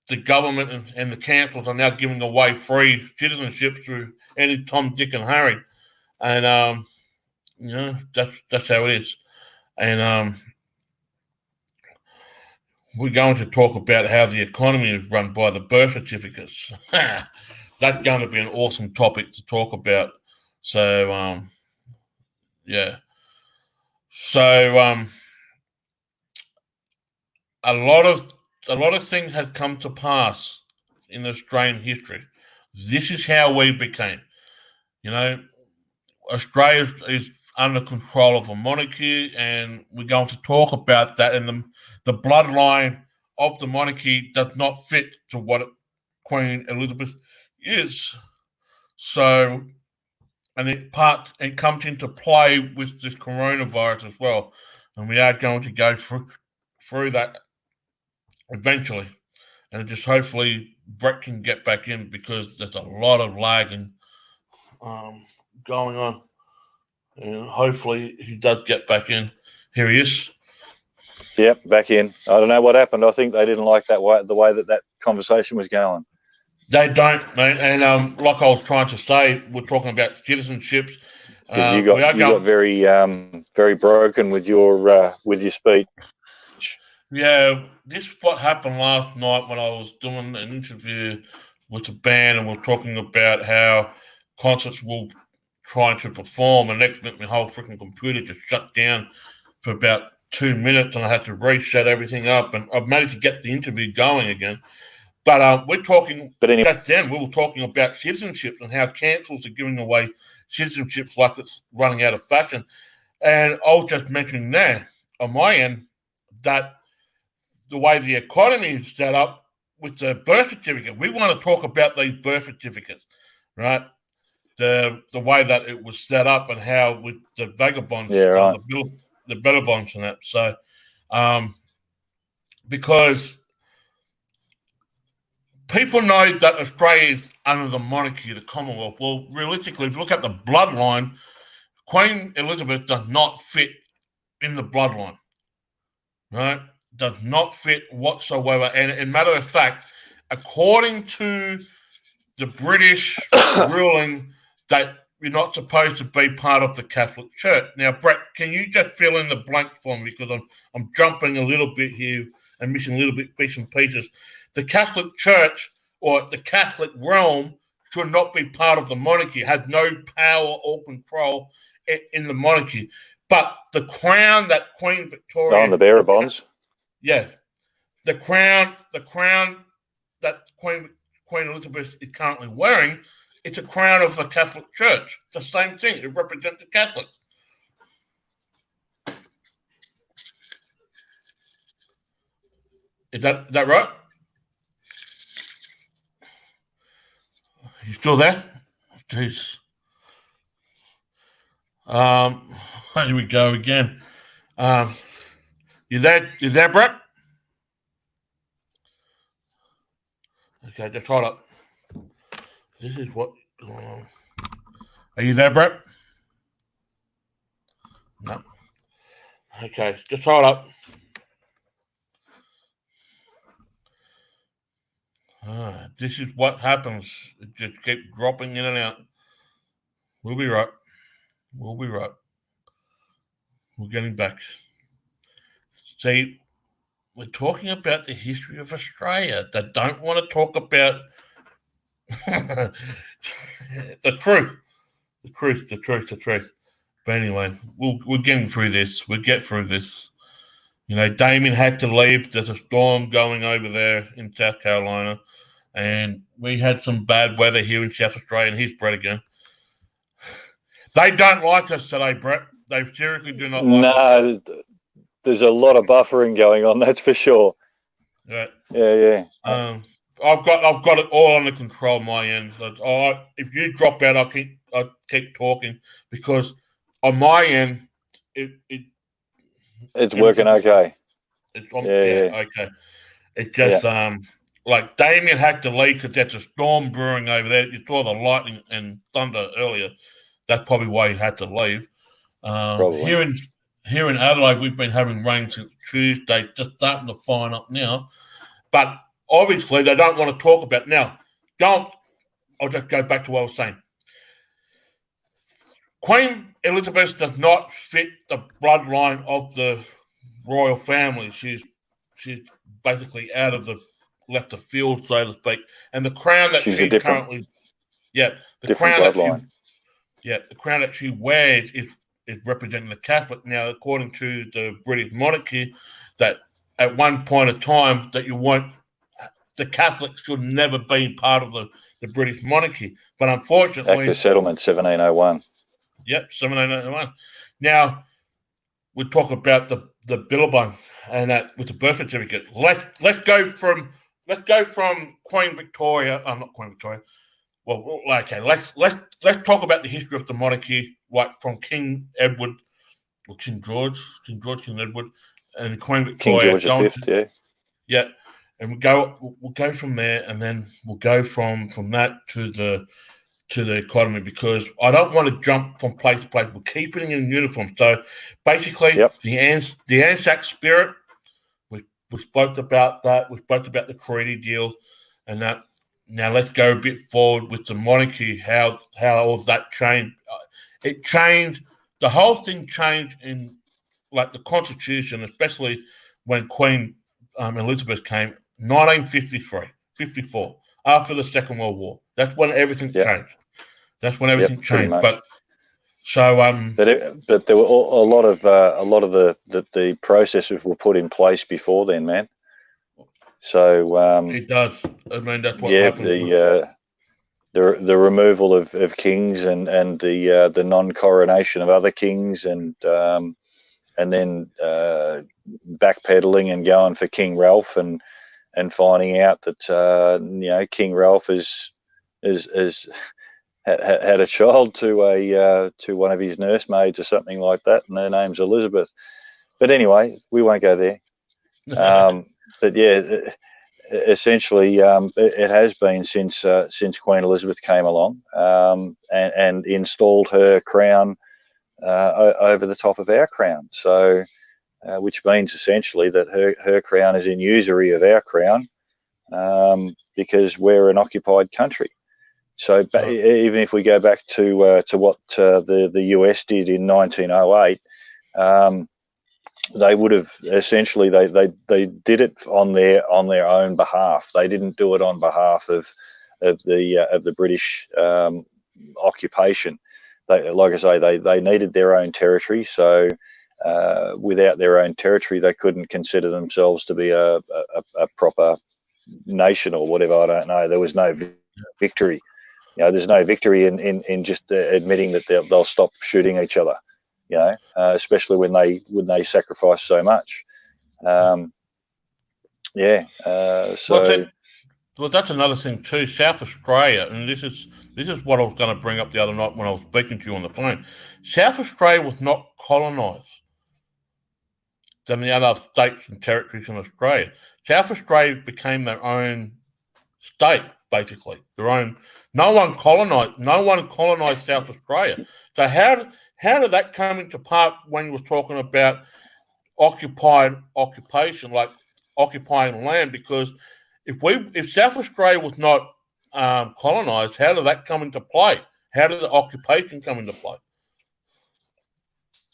the government and the councils are now giving away free citizenships to any Tom, Dick, and Harry. And, that's how it is. And we're going to talk about how the economy is run by the birth certificates. That's going to be an awesome topic to talk about. So, yeah. So, a lot of things have come to pass in Australian history. This is how we became. Australia is under control of a monarchy, and we're going to talk about that. And the bloodline of the monarchy does not fit to what Queen Elizabeth is. So, and it comes into play with this coronavirus as well. And we are going to go through that eventually. And just hopefully Brett can get back in, because there's a lot of lagging going on. And hopefully he does get back in. Here he is. Yep, back in. I don't know what happened. I think they didn't like the way that conversation was going. They don't, mate. And like I was trying to say, we're talking about citizenships. You got very very broken with your speech. Yeah, this is what happened last night when I was doing an interview with a band, and we're talking about how concerts will try to perform, and next minute my whole freaking computer just shut down for about 2 minutes, and I had to reset everything up, and I've managed to get the interview going again. But we're talking, just then we were talking about citizenship and how councils are giving away citizenships like it's running out of fashion. And I was just mentioning there on my end that the way the economy is set up with the birth certificate, we want to talk about these birth certificates, right? The way that it was set up and how with the vagabonds, the bellabonds and that. So, because people know that Australia is under the monarchy, the Commonwealth. Well, realistically, if you look at the bloodline, Queen Elizabeth does not fit in the bloodline, right? Does not fit whatsoever. And matter of fact, according to the British ruling, that you're not supposed to be part of the Catholic Church. Now, Brett, can you just fill in the blank for me, because I'm jumping a little bit here and missing a little bit bits and pieces. The Catholic Church, or the Catholic realm, should not be part of the monarchy, had no power or control in the monarchy. But the crown that Queen Victoria... On the bearer bonds. Yeah. The crown that Queen Elizabeth is currently wearing, it's a crown of the Catholic Church. The same thing. It represents the Catholics. Is that right? You still there? Jeez. Here we go again. You there, Brett? Okay, just hold up. This is what. Are you there, Brett? No. Okay, just hold up. This is what happens. It just keeps dropping in and out. We'll be right. We'll be right. We're getting back. See, we're talking about the history of Australia. They don't want to talk about the truth. The truth. But anyway, we're getting through this. We'll get through this. You know, Damien had to leave. There's a storm going over there in South Carolina. And we had some bad weather here in South Australia, and here's Brett again. They don't like us today, Brett. They seriously do not like us. No, there's a lot of buffering going on, that's for sure. Yeah. Yeah. I've got it all under control my end. So if you drop out, I'll keep talking, because on my end, it's working okay. It's on, okay. It just like Damien had to leave because there's a storm brewing over there. You saw the lightning and thunder earlier. That's probably why he had to leave. Here in Adelaide, we've been having rain since Tuesday, just starting to fine up now. But obviously, they don't want to talk about it. Now. I'll just go back to what I was saying. Queen Elizabeth does not fit the bloodline of the royal family. She's basically out of the left of field, so to speak. And the crown that she currently, the crown that she wears is representing the Catholic. Now, according to the British monarchy, that at one point of time that the Catholics should never be part of the British monarchy. But unfortunately, Act of Settlement 1701. Yep, 1701. Now we talk about the Billabong and that with the birth certificate. Let's go from Queen Victoria. Not Queen Victoria. Well, okay. Let's talk about the history of the monarchy, like from King Edward, or King George, King Edward, and Queen Victoria. King George V. Yeah, and we'll go from there, and then we'll go from that to the economy, because I don't want to jump from place to place. We're keeping it in uniform. So basically, the Anzac spirit. We spoke about that. We spoke about the treaty deal, and that. Now let's go a bit forward with the monarchy. How all that changed? It changed. The whole thing changed in like the Constitution, especially when Queen Elizabeth came, 1954, after the Second World War. That's when everything changed. That's when everything changed. But so but there were a lot of the processes were put in place before then, man. So it does. I mean, that's what happened. The removal of kings and the non-coronation of other kings, and then backpedaling and going for King Ralph, and finding out that King Ralph had a child to one of his nursemaids or something like that, and her name's Elizabeth. But anyway, we won't go there. But yeah, essentially, it has been since Queen Elizabeth came along and installed her crown over the top of our crown. So, which means essentially that her crown is in usury of our crown, because we're an occupied country. So even if we go back to what the US did in 1908, they would have essentially they did it on their own behalf. They didn't do it on behalf of the British occupation. Like I say, they needed their own territory. So without their own territory, they couldn't consider themselves to be a proper nation or whatever. I don't know. There was no victory. There's no victory in just admitting that they'll stop shooting each other. Especially when they sacrifice so much. So well, that's another thing too. South Australia, and this is what I was going to bring up the other night when I was speaking to you on the phone. South Australia was not colonised than the other states and territories in Australia. South Australia became their own state, basically. Their own. No one colonised South Australia. So how did that come into part when you were talking about occupation, like occupying land? Because if South Australia was not colonised, how did that come into play? How did the occupation come into play?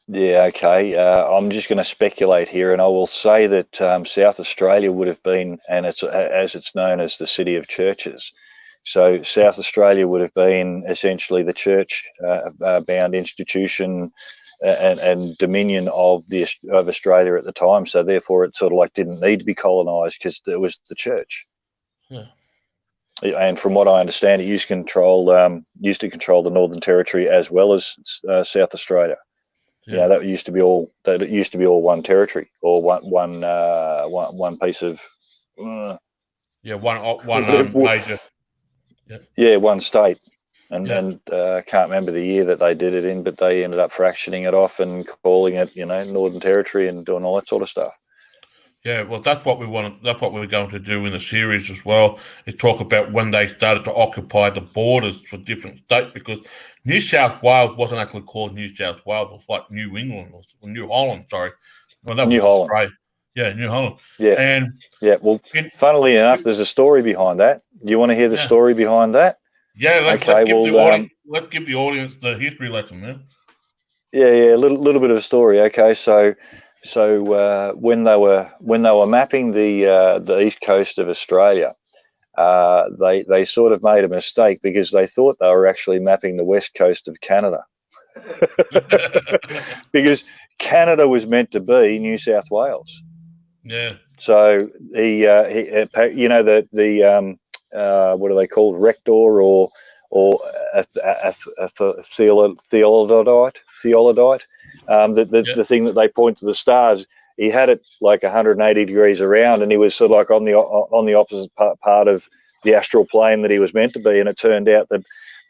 Yeah, okay. I'm just going to speculate here, and I will say that South Australia would have been, and it's known as the City of Churches. So South Australia would have been essentially the church-bound institution and dominion of Australia at the time. So therefore, it sort of like didn't need to be colonised because it was the church. Yeah. And from what I understand, it used to control the Northern Territory as well as South Australia. Yeah, that used to be all one territory or one piece of. One major. Yeah, one state, and can't remember the year that they did it in, but they ended up fractioning it off and calling it, Northern Territory and doing all that sort of stuff. Yeah, well, that's what we want. That's what we're going to do in the series as well. Is talk about when they started to occupy the borders for different states, because New South Wales wasn't actually called New South Wales. It was like New England or New Holland. Sorry, well, that New was Holland. Australia. Yeah, New Holland. Yeah, Well, funnily enough, there's a story behind that. You want to hear the story behind that? Yeah, let's give the audience the history lesson, man. Yeah, a little bit of a story. Okay, so when they were mapping the east coast of Australia, they sort of made a mistake because they thought they were actually mapping the west coast of Canada, because Canada was meant to be New South Wales. Yeah. So what are they called, rector or a theodolite. The thing that they point to the stars, he had it like 180 degrees around, and he was sort of like on the opposite part of the astral plane that he was meant to be, and it turned out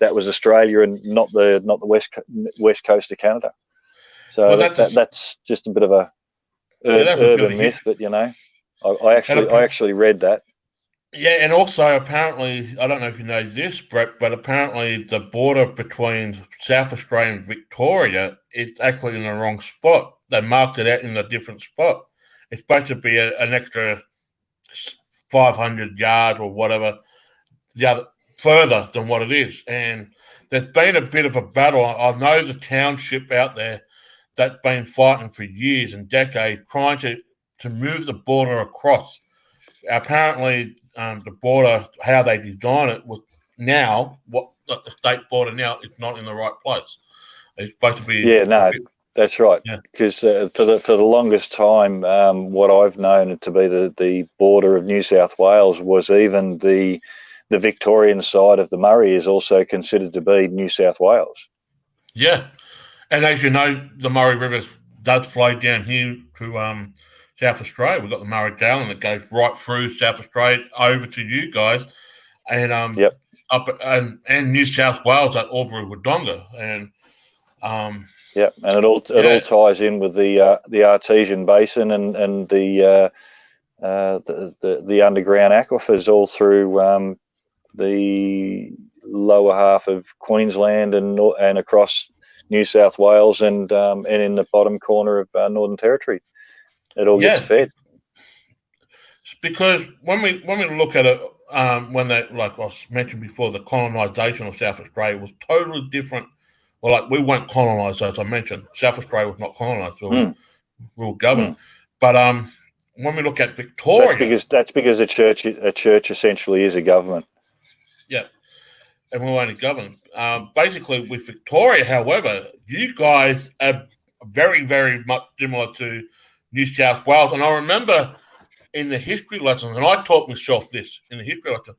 that was Australia and not the west coast of Canada. So that's just a bit of a urban myth, but I actually read that. Yeah, and also apparently, I don't know if you know this, Brett, but apparently the border between South Australia and Victoria, it's actually in the wrong spot. They marked it out in a different spot. It's supposed to be an extra 500 yards or whatever, further than what it is. And there's been a bit of a battle. I know the township out there that's been fighting for years and decades, trying to move the border across. Apparently, the border, how they design it, was now what the state border now is not in the right place. It's supposed to be. Yeah, no, that's right. Because for the longest time, what I've known to be the border of New South Wales was even the Victorian side of the Murray is also considered to be New South Wales. Yeah, and as you know, the Murray River does flow down here to South Australia. We've got the Murray-Darling that goes right through South Australia over to you guys, and up and New South Wales at Albury-Wodonga, and and it all ties in with the Artesian Basin and the underground aquifers all through the lower half of Queensland and across New South Wales and in the bottom corner of Northern Territory. It all gets fed. Because when we look at it, when they, like I mentioned before, the colonisation of South Australia was totally different. Well, like we weren't colonised, as I mentioned. South Australia was not colonised; we were governed. But when we look at Victoria, that's because a church essentially is a government. Yeah, and we weren't governed. Basically, with Victoria, however, you guys are very, very much similar to New South Wales, and I remember in the history lessons, and I taught myself this in the history lesson,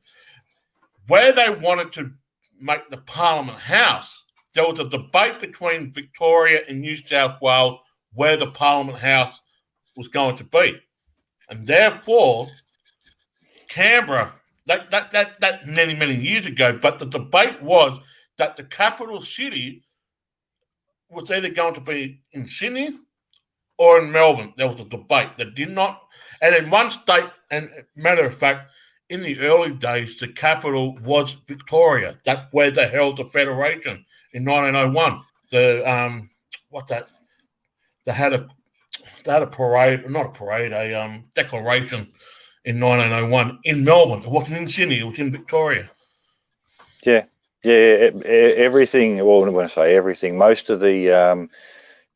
where they wanted to make the Parliament House, there was a debate between Victoria and New South Wales where the Parliament House was going to be. And therefore, Canberra, that many, many years ago, but the debate was that the capital city was either going to be in Sydney or in Melbourne. There was a debate that did not. And in one state, and matter of fact, in the early days, the capital was Victoria. That's where they held the federation in 1901. They had a parade, not a parade, a declaration in 1901 in Melbourne. It wasn't in Sydney; it was in Victoria. Yeah, everything. Well, when I say everything, most of the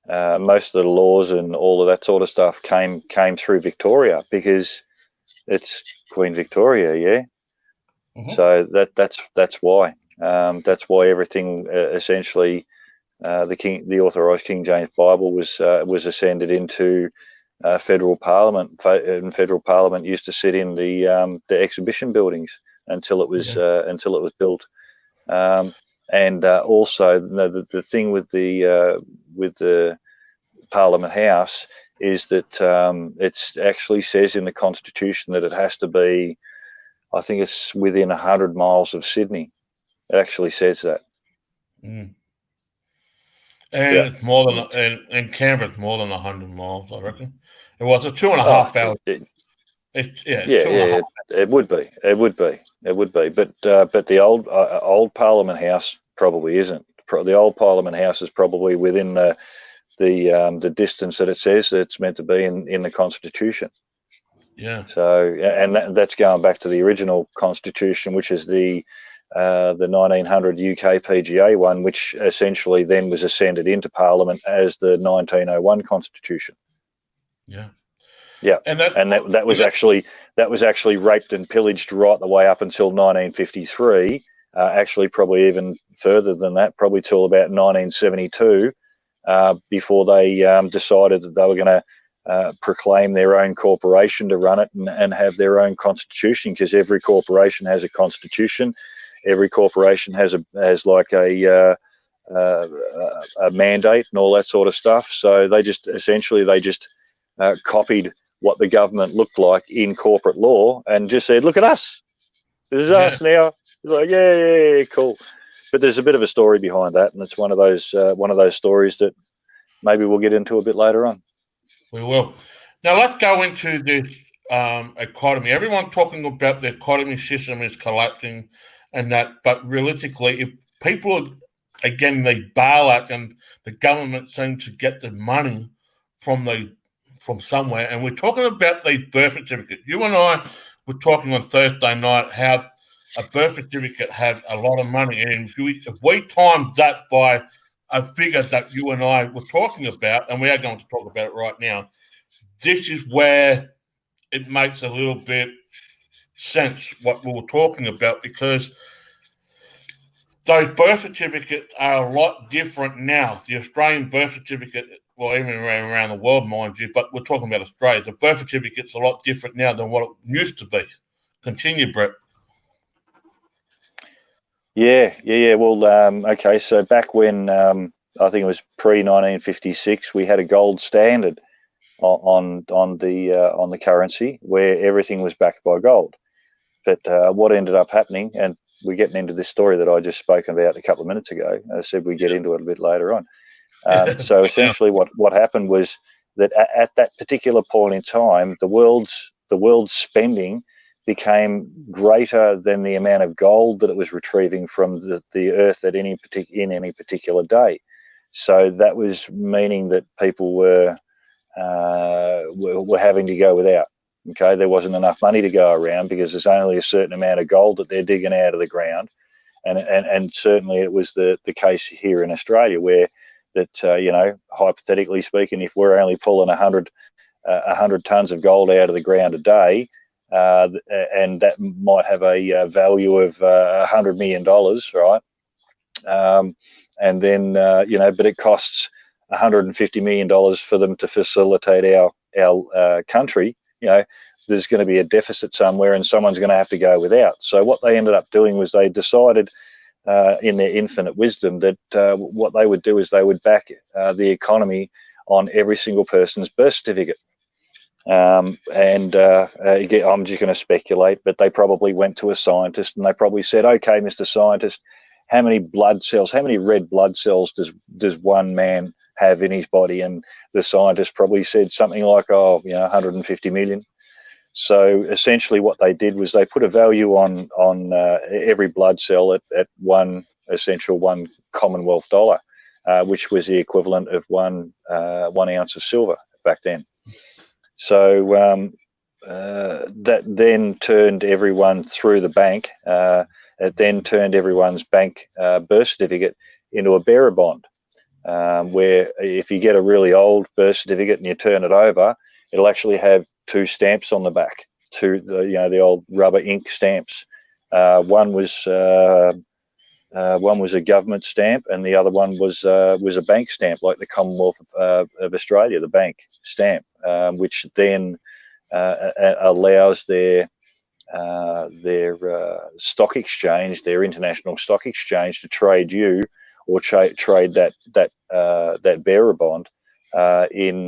laws and all of that sort of stuff came through Victoria because it's Queen Victoria, yeah. Mm-hmm. So that's why. That's why everything essentially, the authorised King James Bible was ascended into federal parliament, and federal parliament used to sit in the exhibition buildings until it was built. And also the thing with the Parliament House is that it actually says in the Constitution that it has to be, I think it's within 100 miles of Sydney. It actually says that. Mm. And yeah. It's more than and Canberra's more than 100 miles, I reckon. It was a 2.5 hour. It would be. But the old Parliament House probably isn't. The old Parliament House is probably within the distance that it says it's meant to be in the Constitution. Yeah. So, and that's going back to the original Constitution, which is the 1900 UK PGA one, which essentially then was ascended into Parliament as the 1901 Constitution. Yeah. Yeah, and that was actually raped and pillaged right the way up until 1953. Actually, probably even further than that, probably till about 1972, before they decided that they were going to proclaim their own corporation to run it and have their own constitution. Because every corporation has a constitution, every corporation has like a mandate and all that sort of stuff. So they just copied what the government looked like in corporate law and just said, "Look at us, this is us now." It's like, yeah, cool. But there's a bit of a story behind that, and it's one of those stories that maybe we'll get into a bit later on. We will. Now let's go into this economy. Everyone talking about the economy system is collapsing, and that. But realistically, if people again they bail out, and the government seems to get the money from somewhere, and we're talking about these birth certificates. You and I were talking on Thursday night how a birth certificate has a lot of money, and if we timed that by a figure that you and I were talking about, and we are going to talk about it right now, this is where it makes a little bit sense what we were talking about, because those birth certificates are a lot different now. The Australian birth certificate, well, even around the world, mind you, but we're talking about Australia. The birth certificate's a lot different now than what it used to be. Continue, Brett. Yeah. Well, okay. So back when I think it was pre-1956, we had a gold standard on the currency where everything was backed by gold. But what ended up happening, and we're getting into this story that I just spoke about a couple of minutes ago. I said we'd get into it a bit later on. So essentially, what happened was that at that particular point in time, the world's spending became greater than the amount of gold that it was retrieving from the earth at any particular day. So that was meaning that people were having to go without. Okay, there wasn't enough money to go around because there's only a certain amount of gold that they're digging out of the ground, and certainly it was the case here in Australia, where that hypothetically speaking, if we're only pulling 100 tons of gold out of the ground a day, and that might have a value of $100 million, right? And then but it costs $150 million for them to facilitate our country. There's going to be a deficit somewhere, and someone's going to have to go without. So what they ended up doing was they decided, in their infinite wisdom, that what they would do is they would back the economy on every single person's birth certificate. Again, I'm just going to speculate, but they probably went to a scientist and they probably said, "Okay, Mr. Scientist, how many red blood cells does one man have in his body?" And the scientist probably said something like, 150 million. So essentially what they did was they put a value on every blood cell at one Commonwealth dollar, which was the equivalent of one ounce of silver back then. So that then turned everyone through the bank. It then turned everyone's bank birth certificate into a bearer bond, where if you get a really old birth certificate and you turn it over, it'll actually have two stamps on the back, the old rubber ink stamps. One was a government stamp, and the other one was a bank stamp, like the Commonwealth of Australia, the bank stamp, which then allows their stock exchange, their international stock exchange, to trade you or trade that bearer bond in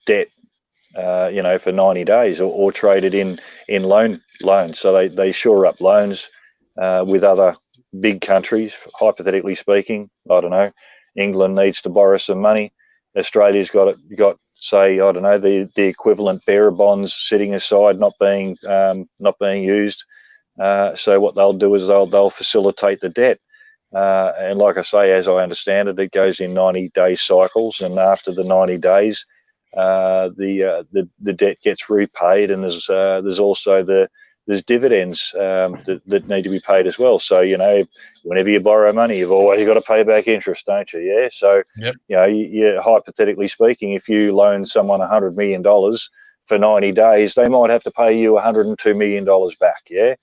debt, for 90 days, or trade it in loans. So they shore up loans with other big countries. Hypothetically speaking, I don't know, England needs to borrow some money. Australia's got say, I don't know, the equivalent bearer bonds sitting aside, not being used. So what they'll do is they'll facilitate the debt. And like I say, as I understand it, it goes in 90-day cycles, and after the 90 days, the debt gets repaid, and there's also there's dividends that need to be paid as well. So whenever you borrow money, you've always got to pay back interest, don't you? Yeah. So yep. You hypothetically speaking, if you loan someone $100 million for 90 days, they might have to pay you $102 million back. Yeah.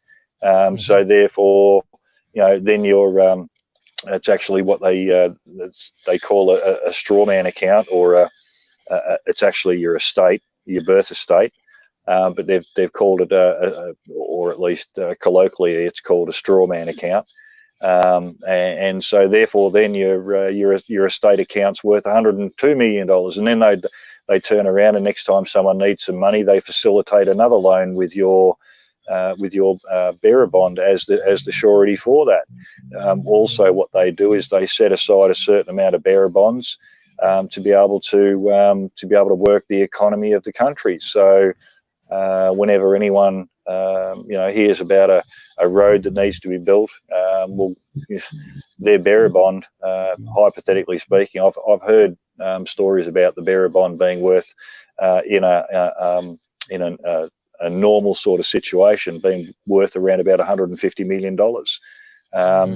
So therefore, then you're it's actually what they call a straw man account, or it's actually your estate, your birth estate, but they've called it or at least colloquially, it's called a straw man account, and so therefore then your estate account's worth $102 million, and then they turn around, and next time someone needs some money, they facilitate another loan with your bearer bond as the surety for that. Also, what they do is they set aside a certain amount of bearer bonds to be able to work the economy of the country. So whenever anyone hears about a road that needs to be built, their bearer bond, hypothetically speaking, I've heard stories about the bearer bond being worth in a normal sort of situation being worth around about $150 million.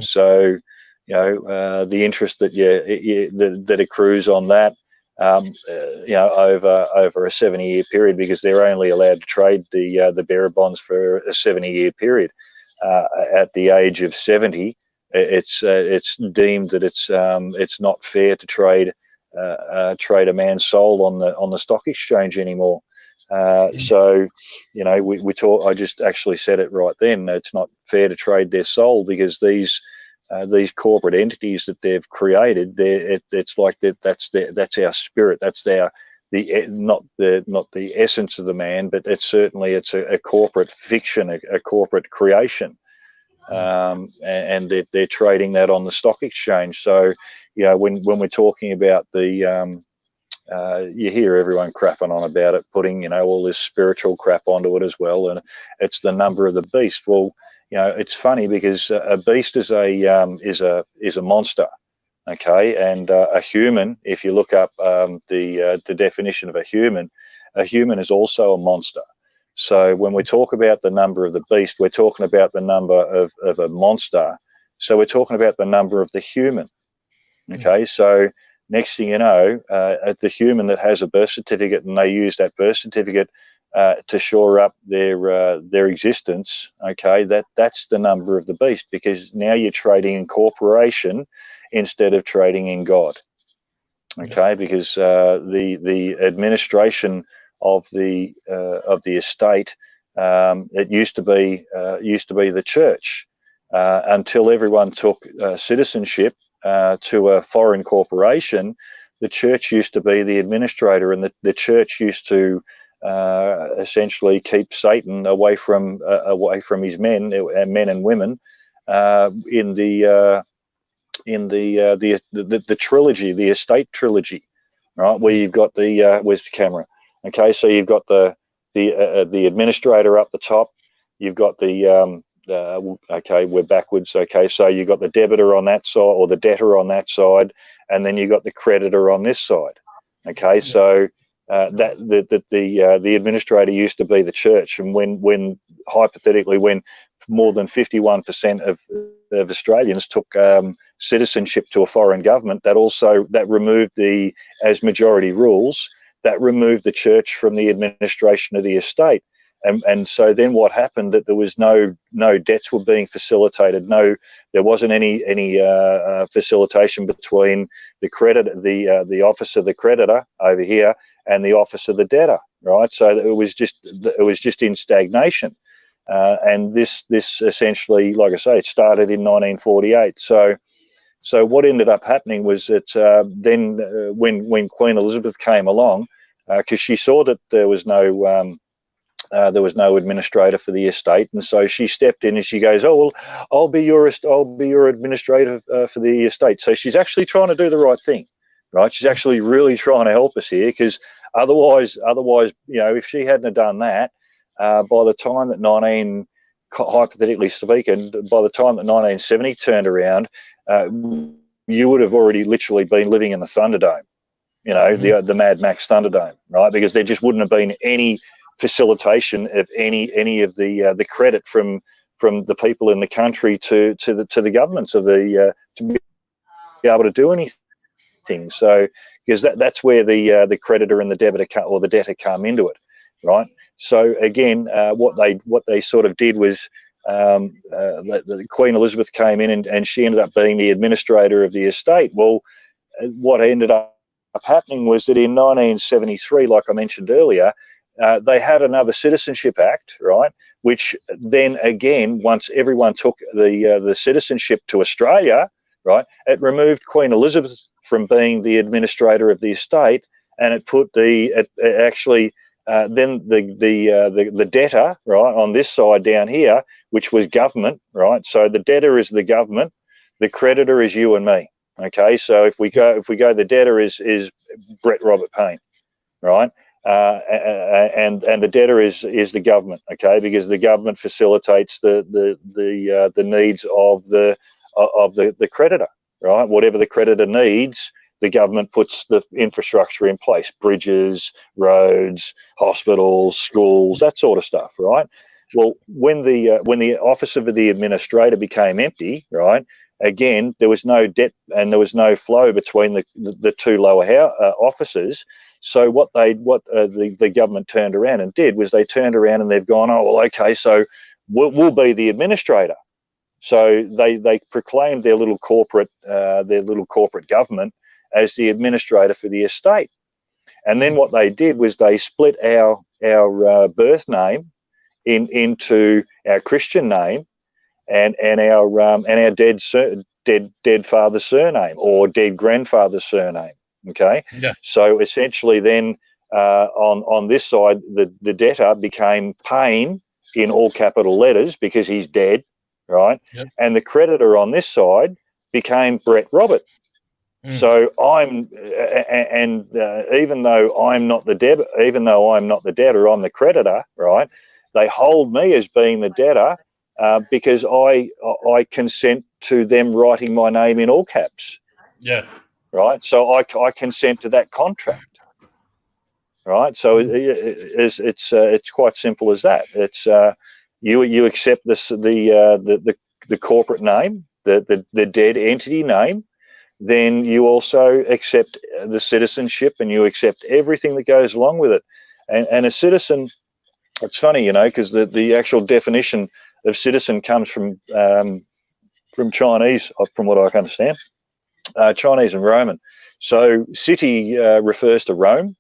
So the interest that accrues on that, over a 70-year period, because they're only allowed to trade the bearer bonds for a 70-year period. At the age of 70, it's deemed that it's not fair to trade a man's soul on the stock exchange anymore. So we talk. I just actually said it right then. It's not fair to trade their soul, because these corporate entities that they've created, it's like that's our spirit. That's not the essence of the man, but it's a corporate fiction, a corporate creation, and they're trading that on the stock exchange. So when we're talking about you hear everyone crapping on about it, putting all this spiritual crap onto it as well, and it's the number of the beast. Well, it's funny because a beast is a monster, Okay, and a human, if you look up the definition of a human is also a monster. So when we talk about the number of the beast, we're talking about the number of a monster. So we're talking about the number of the human. Okay, so next thing you know, the human that has a birth certificate and they use that birth certificate to shore up their existence. Okay, that's the number of the beast, because now you're trading in corporation instead of trading in God. Okay, because the administration of the estate, it used to be the church until everyone took citizenship to a foreign corporation. The church used to be the administrator, and the church used to essentially keep Satan away from his men and women in the trilogy, the estate trilogy, right? Where you've got the where's the camera? Okay, so you've got the administrator up the top. You've got the okay, we're backwards. Okay, so you've got the debitor on that side, or the debtor on that side, and then you've got the creditor on this side. Okay, so the administrator used to be the church, and when hypothetically when more than 51% of Australians took citizenship to a foreign government, that removed as majority rules, that removed the church from the administration of the estate. And so then what happened, that there was no debts were being facilitated. There wasn't any facilitation between the the office of the creditor over here and the office of the debtor, right? So it was just in stagnation. And this essentially, like I say, it started in 1948. So what ended up happening was that then when Queen Elizabeth came along, because she saw that there was no administrator for the estate, and so she stepped in and she goes, "Oh well, I'll be your administrator for the estate." So she's actually trying to do the right thing, right? She's actually really trying to help us here, because otherwise, you know, if she hadn't have done that, by the time that hypothetically speaking, by the time that 1970 turned around, you would have already literally been living in the Thunderdome, you know, the Mad Max Thunderdome, right? Because there just wouldn't have been any facilitation of any of the credit from the people in the country to the governments of to be able to do anything. So because that's where the creditor and the debtor come into it, right? So again, what they sort of did was the Queen Elizabeth came in and she ended up being the administrator of the estate. Well, what ended up happening was that in 1973, like I mentioned earlier, they had another Citizenship Act, right? Which then again, once everyone took the citizenship to Australia, right, it removed Queen Elizabeth from being the administrator of the estate, and it put then the debtor, right, on this side down here, which was government, right? So the debtor is the government, the creditor is you and me. Okay, so if we go, the debtor is Brett Robert Payne, right? And the debtor is the government, okay, because the government facilitates the needs of the creditor, right? Whatever the creditor needs, the government puts the infrastructure in place: bridges, roads, hospitals, schools, that sort of stuff, right? Well, when the office of the administrator became empty, right, again, there was no debt and there was no flow between the two lower offices. So what the government turned around and did was they turned around and they've gone, oh well, okay, so we'll be the administrator. So they proclaimed their little corporate government as the administrator for the estate. And then what they did was they split our birth name into our Christian name and our dead father's surname or dead grandfather's surname. Okay. Yeah. So essentially, then on this side, the debtor became Payne in all capital letters because he's dead, right? Yep. And the creditor on this side became Brett Robert. So I'm, even though I'm not the debtor, I'm the creditor, right? They hold me as being the debtor because I consent to them writing my name in all caps. Yeah. Right. So I consent to that contract. Right. So it's quite simple as that. It's you accept the corporate name, the dead entity name. Then you also accept the citizenship, and you accept everything that goes along with it. And a citizen, it's funny, because the actual definition of citizen comes from Chinese, from what I can understand, Chinese and Roman. So city refers to Rome,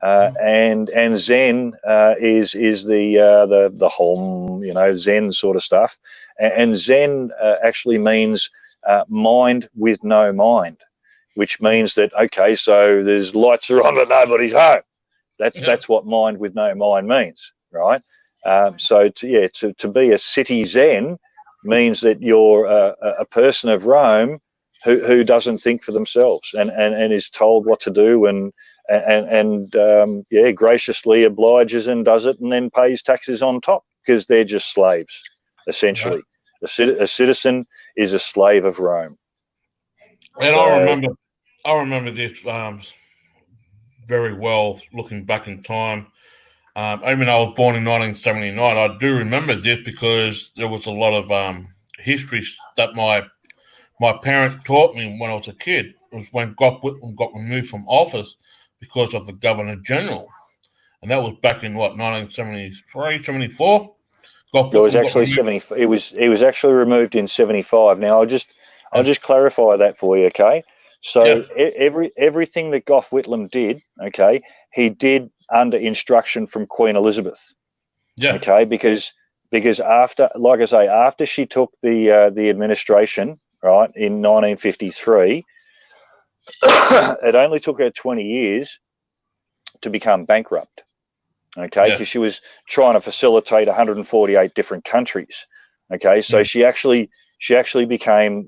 and Zen is the Hom, Zen sort of stuff, and Zen actually means mind with no mind, which means that, okay, so there's lights are on but nobody's home. That's what mind with no mind means, right? So to be a city Zen means that you're a person of Rome who doesn't think for themselves and is told what to do and graciously obliges and does it and then pays taxes on top, because they're just slaves, essentially. Right. A citizen is a slave of Rome. And I remember this very well, looking back in time. Even though I was born in 1979, I do remember this because there was a lot of history that my parent taught me when I was a kid. It was when Gough Whitlam got removed from office because of the Governor General. And that was back in 1973, 74? It was actually 70. It was actually removed in 75. Now I'll just clarify that for you, okay? So everything that Gough Whitlam did, okay, he did under instruction from Queen Elizabeth. Yeah. Okay, because after, like I say, after she took the administration, right, in 1953, it only took her 20 years to become bankrupt. Okay, because she was trying to facilitate 148 different countries. Okay, so she actually became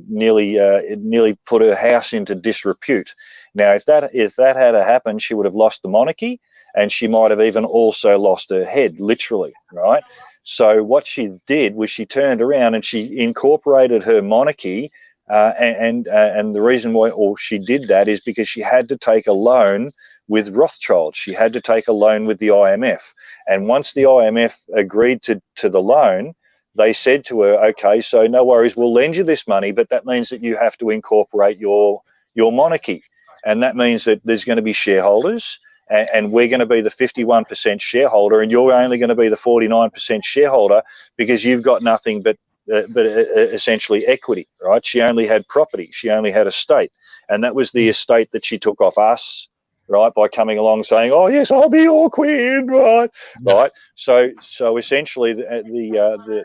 nearly put her house into disrepute. Now, if that had happened, she would have lost the monarchy, and she might have even also lost her head, literally, right? So what she did was she turned around and she incorporated her monarchy, and the reason why she did that is because she had to take a loan with Rothschild. She had to take a loan with the IMF, and once the IMF agreed to the loan, they said to her, okay, so no worries, we'll lend you this money, but that means that you have to incorporate your monarchy. And that means that there's going to be shareholders, and we're going to be the 51% shareholder, and you're only going to be the 49% shareholder because you've got nothing but essentially equity, right? She only had property. She only had estate. And that was the estate that she took off us, right, by coming along saying, oh, yes, I'll be your queen, right? Yeah. Right. So essentially the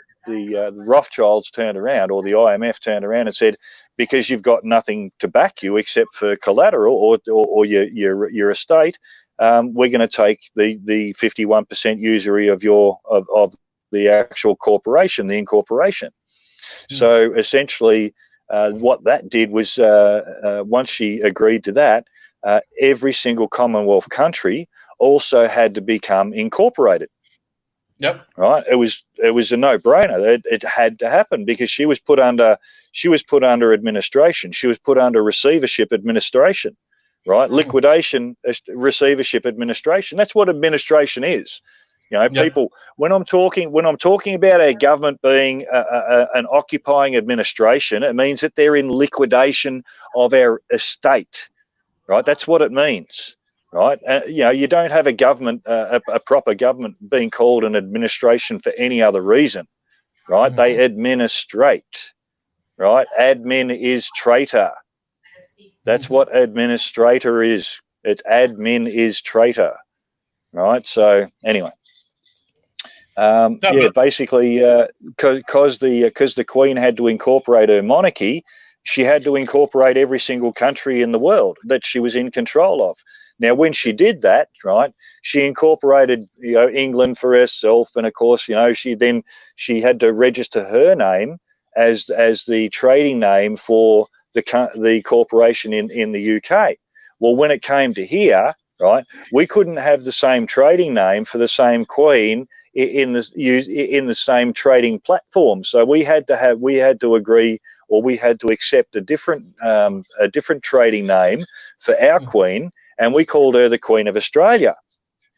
Rothschilds turned around, or the IMF turned around and said, because you've got nothing to back you except for collateral or your estate, we're going to take the 51% usury of the actual corporation, the incorporation. So essentially, what that did was, once she agreed to that, every single Commonwealth country also had to become incorporated. Yep. Right. It was a no-brainer. It had to happen because she was put under administration. She was put under receivership administration. Right. Liquidation, receivership administration. That's what administration is. People. When I'm talking about our government being an occupying administration, it means that they're in liquidation of our estate. Right. That's what it means. Right. You don't have a government, a proper government being called an administration for any other reason. Right. Mm-hmm. They administrate. Right. Admin is traitor. That's what administrator is. It's admin is traitor. Right. So anyway. Basically, because the Queen had to incorporate her monarchy, she had to incorporate every single country in the world that she was in control of. Now, when she did that, right, she incorporated, England for herself, and of course, she had to register her name as the trading name for the corporation in the UK. Well, when it came to here, right, we couldn't have the same trading name for the same Queen in the same trading platform. So we had to agree or we had to accept a different trading name for our queen, and we called her the Queen of Australia,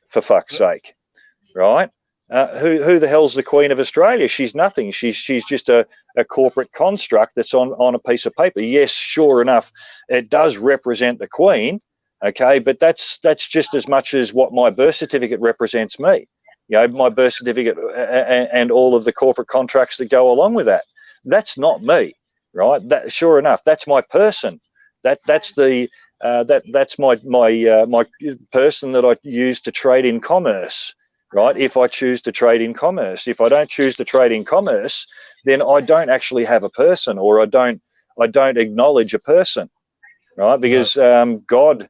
for fuck's sake, right? Who the hell's the Queen of Australia? She's nothing. She's just a corporate construct that's on a piece of paper. Yes, sure enough, it does represent the Queen, okay, but that's just as much as what my birth certificate represents me. You know, my birth certificate and all of the corporate contracts that go along with that. That's not me, right? That, sure enough, that's my person. That's my person that I use to trade in commerce. Right? If I choose to trade in commerce, if I don't choose to trade in commerce, then I don't actually have a person, or I don't acknowledge a person, right? Because God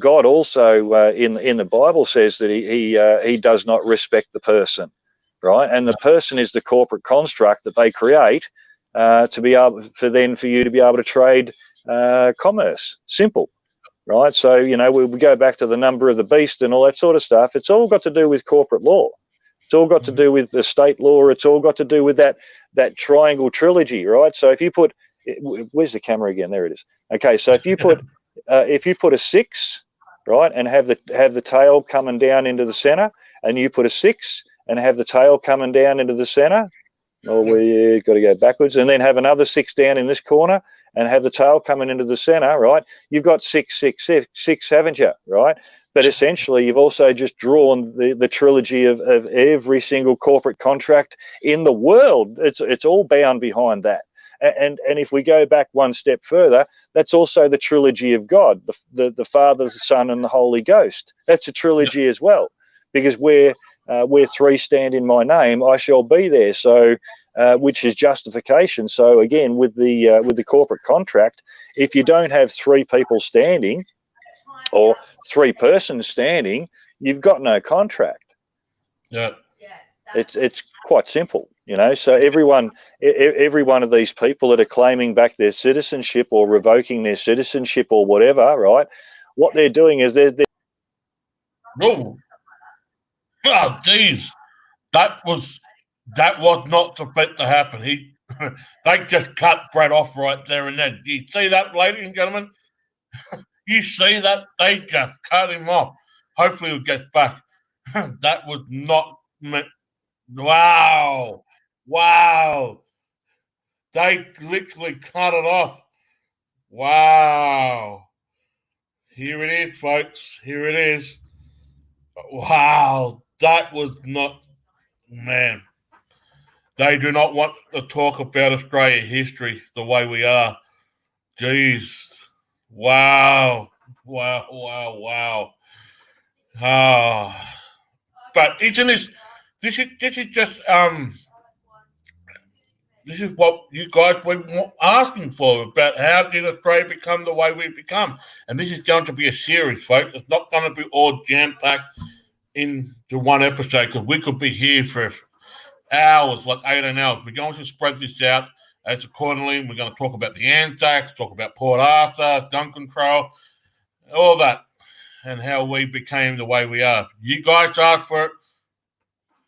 also in the Bible says that he does not respect the person, right? And the person is the corporate construct that they create to be able for you to be able to trade commerce. Simple. Right, so you know we go back to the number of the beast and all that sort of stuff. It's all got to do with corporate law. It's all got to do with the state law. It's all got to do with that triangle trilogy, right? So if you put, where's the camera again? There it is. Okay, so if you put a 6, right, and have the tail coming down into the center, and you put a 6 and have the tail coming down into the center, or we've got to go backwards, and then have another 6 down in this corner, and have the tail coming into the center, right? You've got 6, 6, 6, 6, haven't you, right? But essentially, you've also just drawn the trilogy of every single corporate contract in the world. It's all bound behind that. And if we go back one step further, that's also the trilogy of God, the Father, the Son, and the Holy Ghost. That's a trilogy as well, because where 3 stand in my name, I shall be there. So, which is justification. So again, with the corporate contract, if you don't have 3 people standing or 3 persons standing, you've got no contract. Yeah, it's quite simple, you know. So every one of these people that are claiming back their citizenship or revoking their citizenship or whatever, right? What they're doing is they're no. Oh, geez, that was not supposed to happen. They just cut Brett off right there and then. Do you see that, ladies and gentlemen? You see that? They just cut him off. Hopefully he'll get back. That was not meant. Wow. They literally cut it off. Wow. Here it is, folks. Here it is. Wow. That was not, man. They do not want to talk about Australia history the way we are. Jeez. Wow. Oh. But isn't this is just this is what you guys were asking for, about how did Australia become the way we've become. And this is going to be a series, folks. It's not going to be all jam-packed into one episode, because we could be here for hours, like 18 hours. We're going to spread this out as accordingly. We're going to talk about the Anzacs, talk about Port Arthur, gun control, all that, and how we became the way we are. You guys asked for it,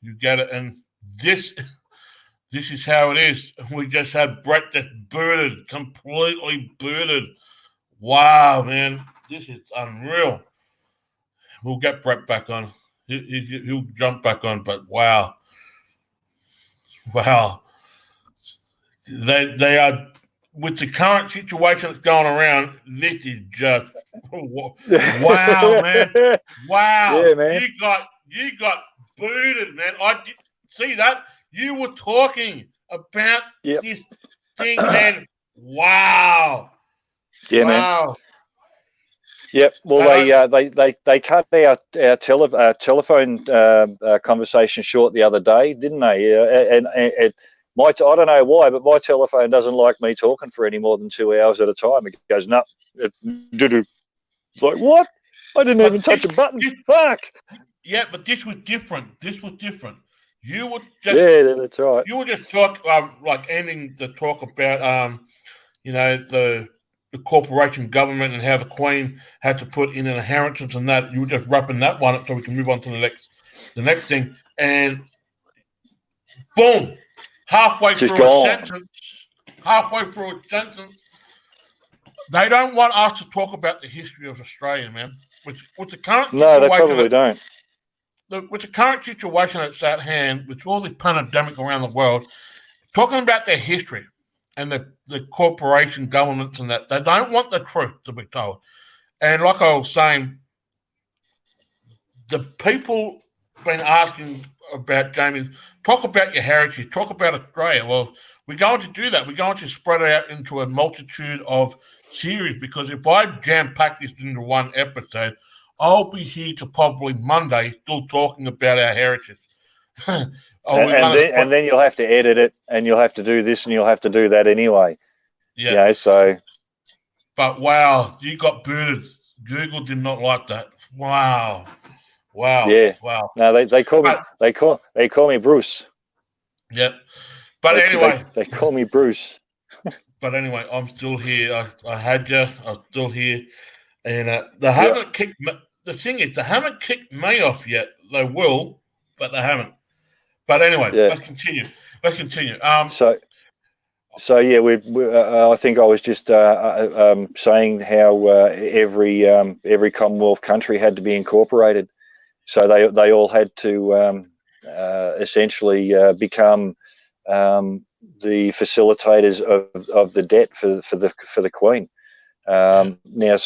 you get it, and this is how it is. We just had Brett just completely booted. Wow, man, this is unreal. We'll get Brett back on. He'll jump back on, but wow. They are, with the current situation that's going around, this is just wow, man. Wow. Yeah, man. You got booted, man. I did see that. You were talking about this thing, man. Wow. Yeah, wow. Man. Yep. Well, they cut our telephone conversation short the other day, didn't they? And I don't know why, but my telephone doesn't like me talking for any more than 2 hours at a time. It goes nuts. It's like, what? I didn't even touch a button. Fuck. Yeah, but this was different. You were just that's right. You were just ending the talk about the corporation government and how the Queen had to put in an inheritance and that. You were just wrapping that one up so we can move on to the next thing. And boom, halfway just through gone. a sentence, halfway through a sentence. They don't want us to talk about the history of Australia, man. With the current situation, No, they probably don't. With the current situation that's at hand, with all the pandemic around the world, talking about their history and the corporation governments and that, they don't want the truth to be told. And like I was saying, the people been asking about, Jamie, talk about your heritage, talk about Australia. Well, we're going to do that. We're going to spread it out into a multitude of series, because if I jam-pack this into one episode, I'll be here to probably Monday still talking about our heritage. And then you'll have to edit it, and you'll have to do this, and you'll have to do that anyway. Yeah. You know, so. But wow, you got booted. Google did not like that. Wow. Yeah. Wow. No, they call me Bruce. Yeah. But anyway, they call me Bruce. But anyway, I'm still here. I had you. I'm still here, and they haven't kicked me. The thing is, they haven't kicked me off yet. They will, but they haven't. But anyway, let's continue. So yeah, I think I was just saying how every Commonwealth country had to be incorporated. So they all had to essentially become the facilitators of the debt for the Queen. Now,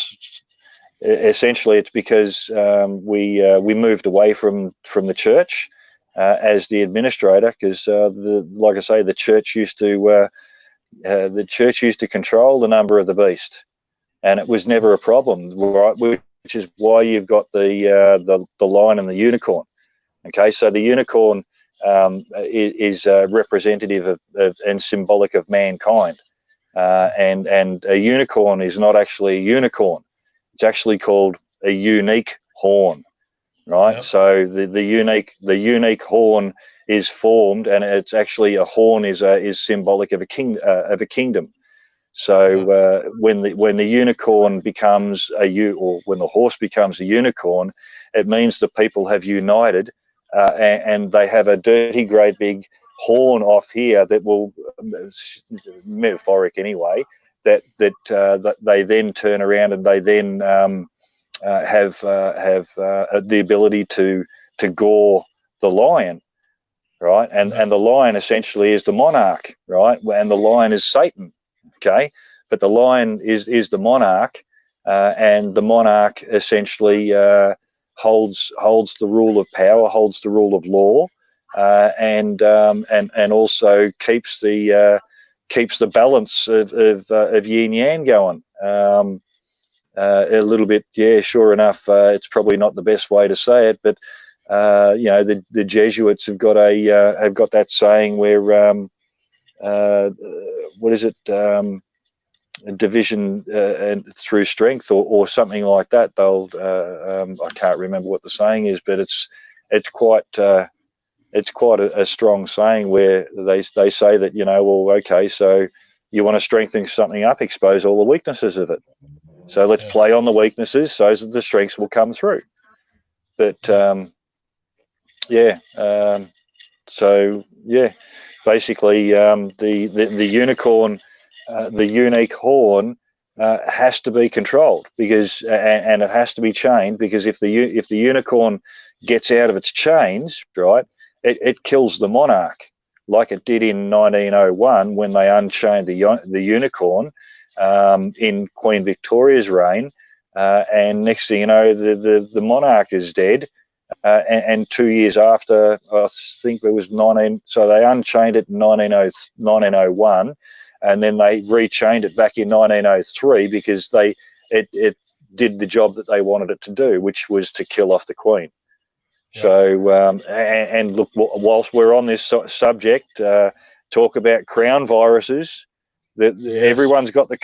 essentially, it's because we moved away from the church as the administrator, because like I say, the church used to control the number of the beast, and it was never a problem, right? Which is why you've got the lion and the unicorn. Okay, so the unicorn is representative of and symbolic of mankind, and a unicorn is not actually a unicorn. It's actually called a unique horn, right? Yep. So the unique horn is formed, and it's actually a horn is symbolic of a kingdom. So when the unicorn becomes or when the horse becomes a unicorn, it means the people have united, and they have a dirty great big horn off here that will, metaphoric anyway, that they then turn around and they then have the ability to gore the lion, right? And the lion essentially is the monarch, right? And the lion is Satan. Okay, but the lion is the monarch, and the monarch essentially holds the rule of power, holds the rule of law, and also keeps the balance of yin yang going. A little bit, yeah, sure enough. It's probably not the best way to say it, but you know, the Jesuits have got that saying where. What is it? Division through strength, or something like that. They'll I can't remember what the saying is, but it's quite a strong saying where they say that, you know, well, okay, so you want to strengthen something up, expose all the weaknesses of it. So let's play on the weaknesses so that the strengths will come through. But so yeah. Basically, the unicorn, the unique horn, has to be controlled, because and it has to be chained, because if the unicorn gets out of its chains, right, it kills the monarch, like it did in 1901 when they unchained the unicorn in Queen Victoria's reign, and next thing you know, the monarch is dead. And 2 years after, I think it was so they unchained it in 1901, and then they rechained it back in 1903 because it did the job that they wanted it to do, which was to kill off the Queen. Yeah. So and look, whilst we're on this subject, talk about crown viruses. Everyone's got the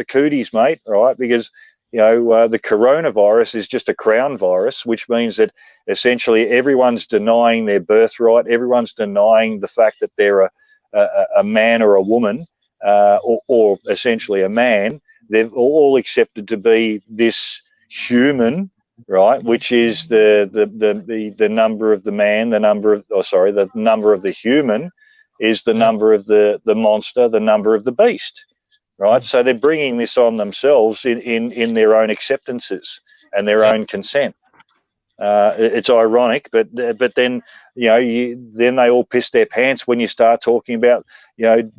cooties, mate, right? Because you know, the coronavirus is just a crown virus, which means that essentially everyone's denying their birthright. Everyone's denying the fact that they're a man or a woman, or essentially a man. They've all accepted to be this human, right? Which is the number of the man, the number of the human, is the number of the monster, the number of the beast, right? So they're bringing this on themselves in their own acceptances and their own consent. It's ironic, but then then they all piss their pants when you start talking about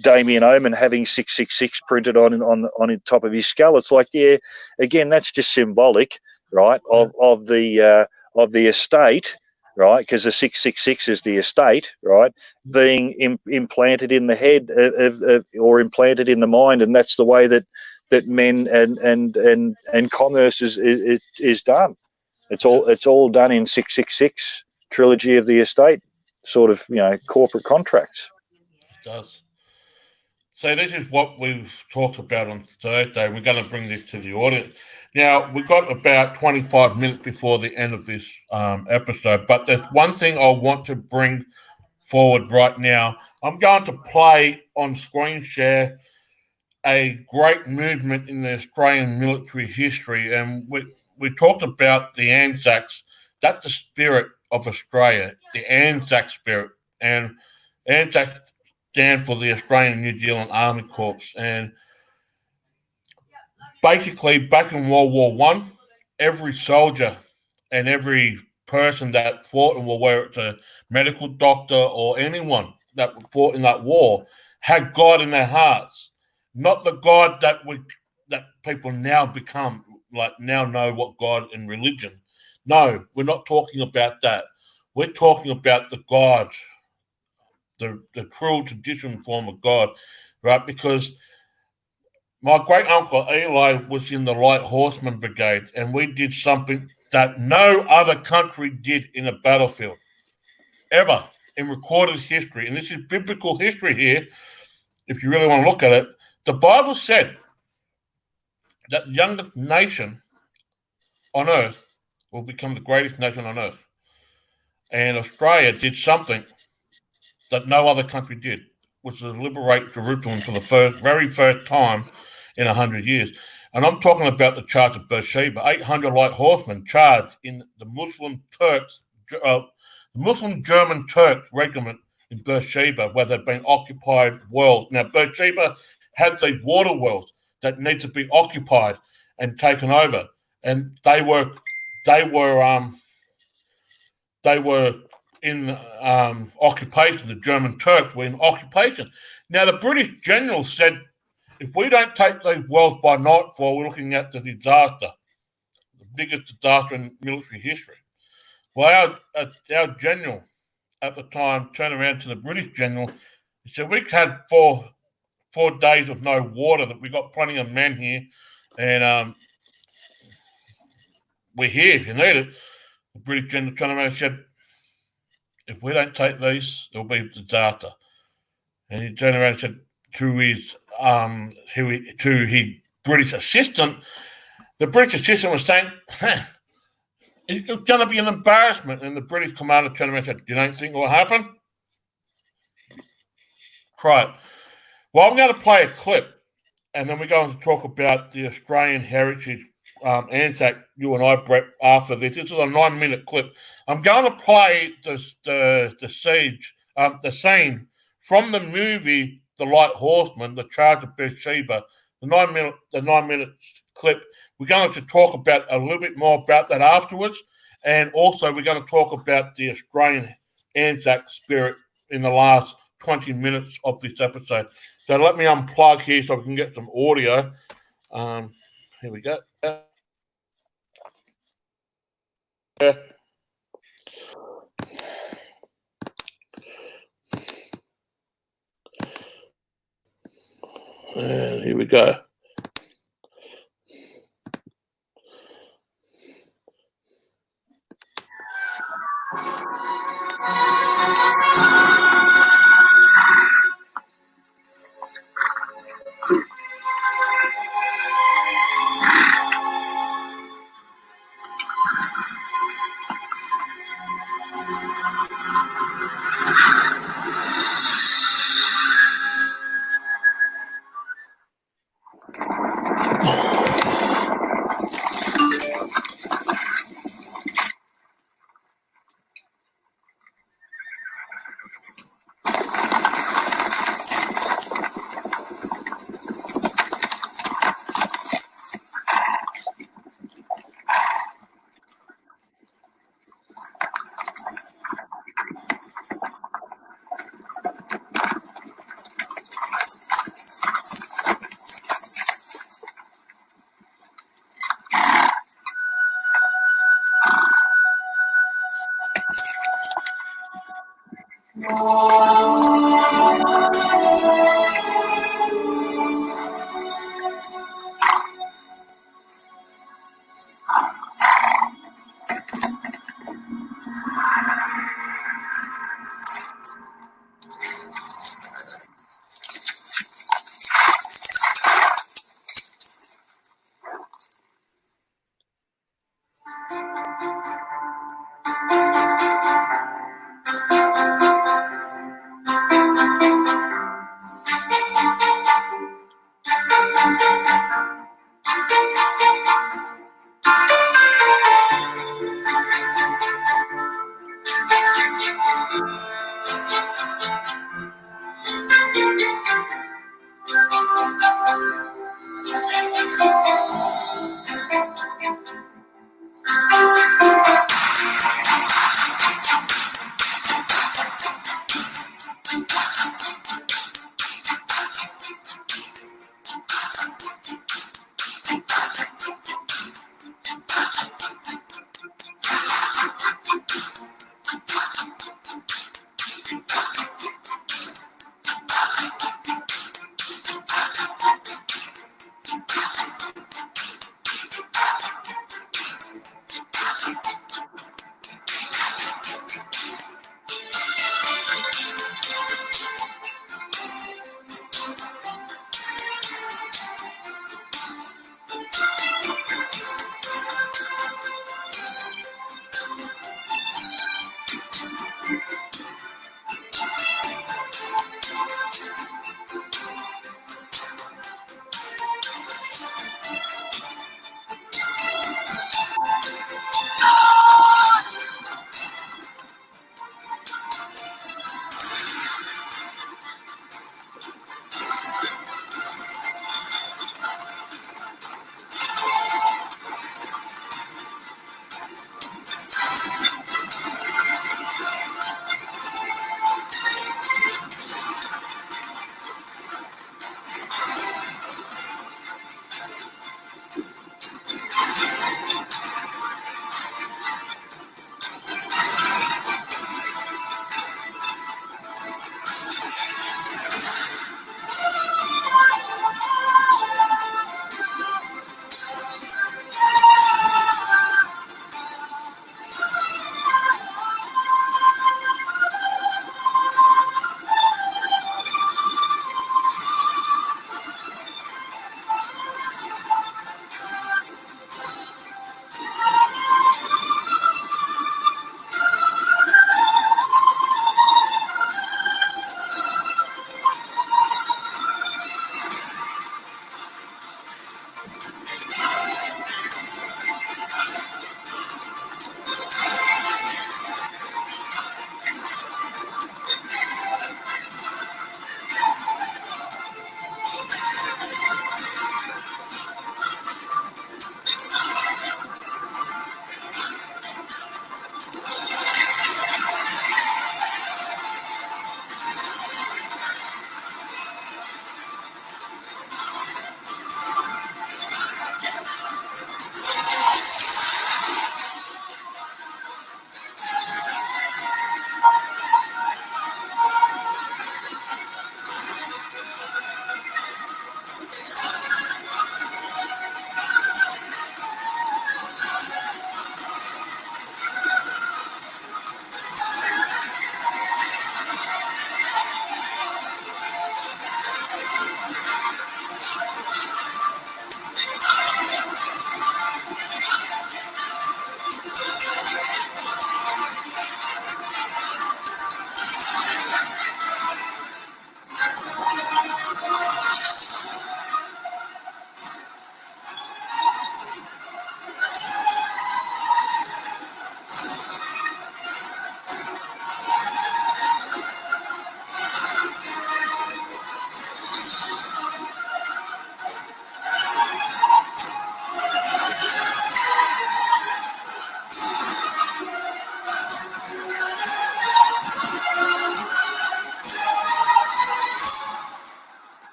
Damien Omen having 666 printed on the top of his skull. It's like, yeah, again, that's just symbolic, right, of the estate, right, because the 666 is the estate, right, being implanted in the head or implanted in the mind, and that's the way that men and commerce is done. It's all done in 666 trilogy of the estate, sort of corporate contracts. It does. So this is what we've talked about on Thursday. We're going to bring this to the audience. Now, we've got about 25 minutes before the end of this episode, but there's one thing I want to bring forward right now. I'm going to play on screen share a great movement in the Australian military history, and we talked about the Anzacs. That's the spirit of Australia, the Anzac spirit, and Anzacs stand for the Australian New Zealand Army Corps. And basically, back in World War One, every soldier and every person that fought in war, whether it's a medical doctor or anyone that fought in that war, had God in their hearts, not the God that people now become, like now know what God and religion. No, we're not talking about that. We're talking about the God, the true traditional form of God, right? Because my great uncle Eli was in the Light Horseman Brigade, and we did something that no other country did in a battlefield ever in recorded history. And this is biblical history here, if you really want to look at it. The Bible said that the youngest nation on earth will become the greatest nation on earth. And Australia did something that no other country did, which was liberate Jerusalem for the very first time in 100 years. And I'm talking about the charge of Beersheba. 800 light horsemen charged in the Muslim German Turks regiment in Beersheba, where they've been occupied worlds. Now, Beersheba has these water wells that need to be occupied and taken over, and they were in occupation. The German Turks were in occupation. Now, the British general said, if we don't take these wells by nightfall, we're looking at the disaster, the biggest disaster in military history. Well, our general at the time turned around to the British general. He said, we've had four days of no water, that we got plenty of men here, and we're here if you need it. The British general turned around and said, if we don't take these, there'll be a disaster. And he turned around and said to his British assistant, the British assistant was saying, it's going to be an embarrassment. And the British commander turned around and said, you don't think it will happen? Try it. Well, I'm going to play a clip, and then we're going to talk about the Australian heritage Anzac, you and I, Brett, after this. This is a 9-minute clip. I'm going to play the scene from the movie The Light Horseman, The Charge of Beersheba, the 9-minute clip. We're going to talk about a little bit more about that afterwards, and also we're going to talk about the Australian Anzac spirit in the last 20 minutes of this episode. So let me unplug here so we can get some audio. Here we go. And here we go.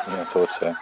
Yeah, I thought so.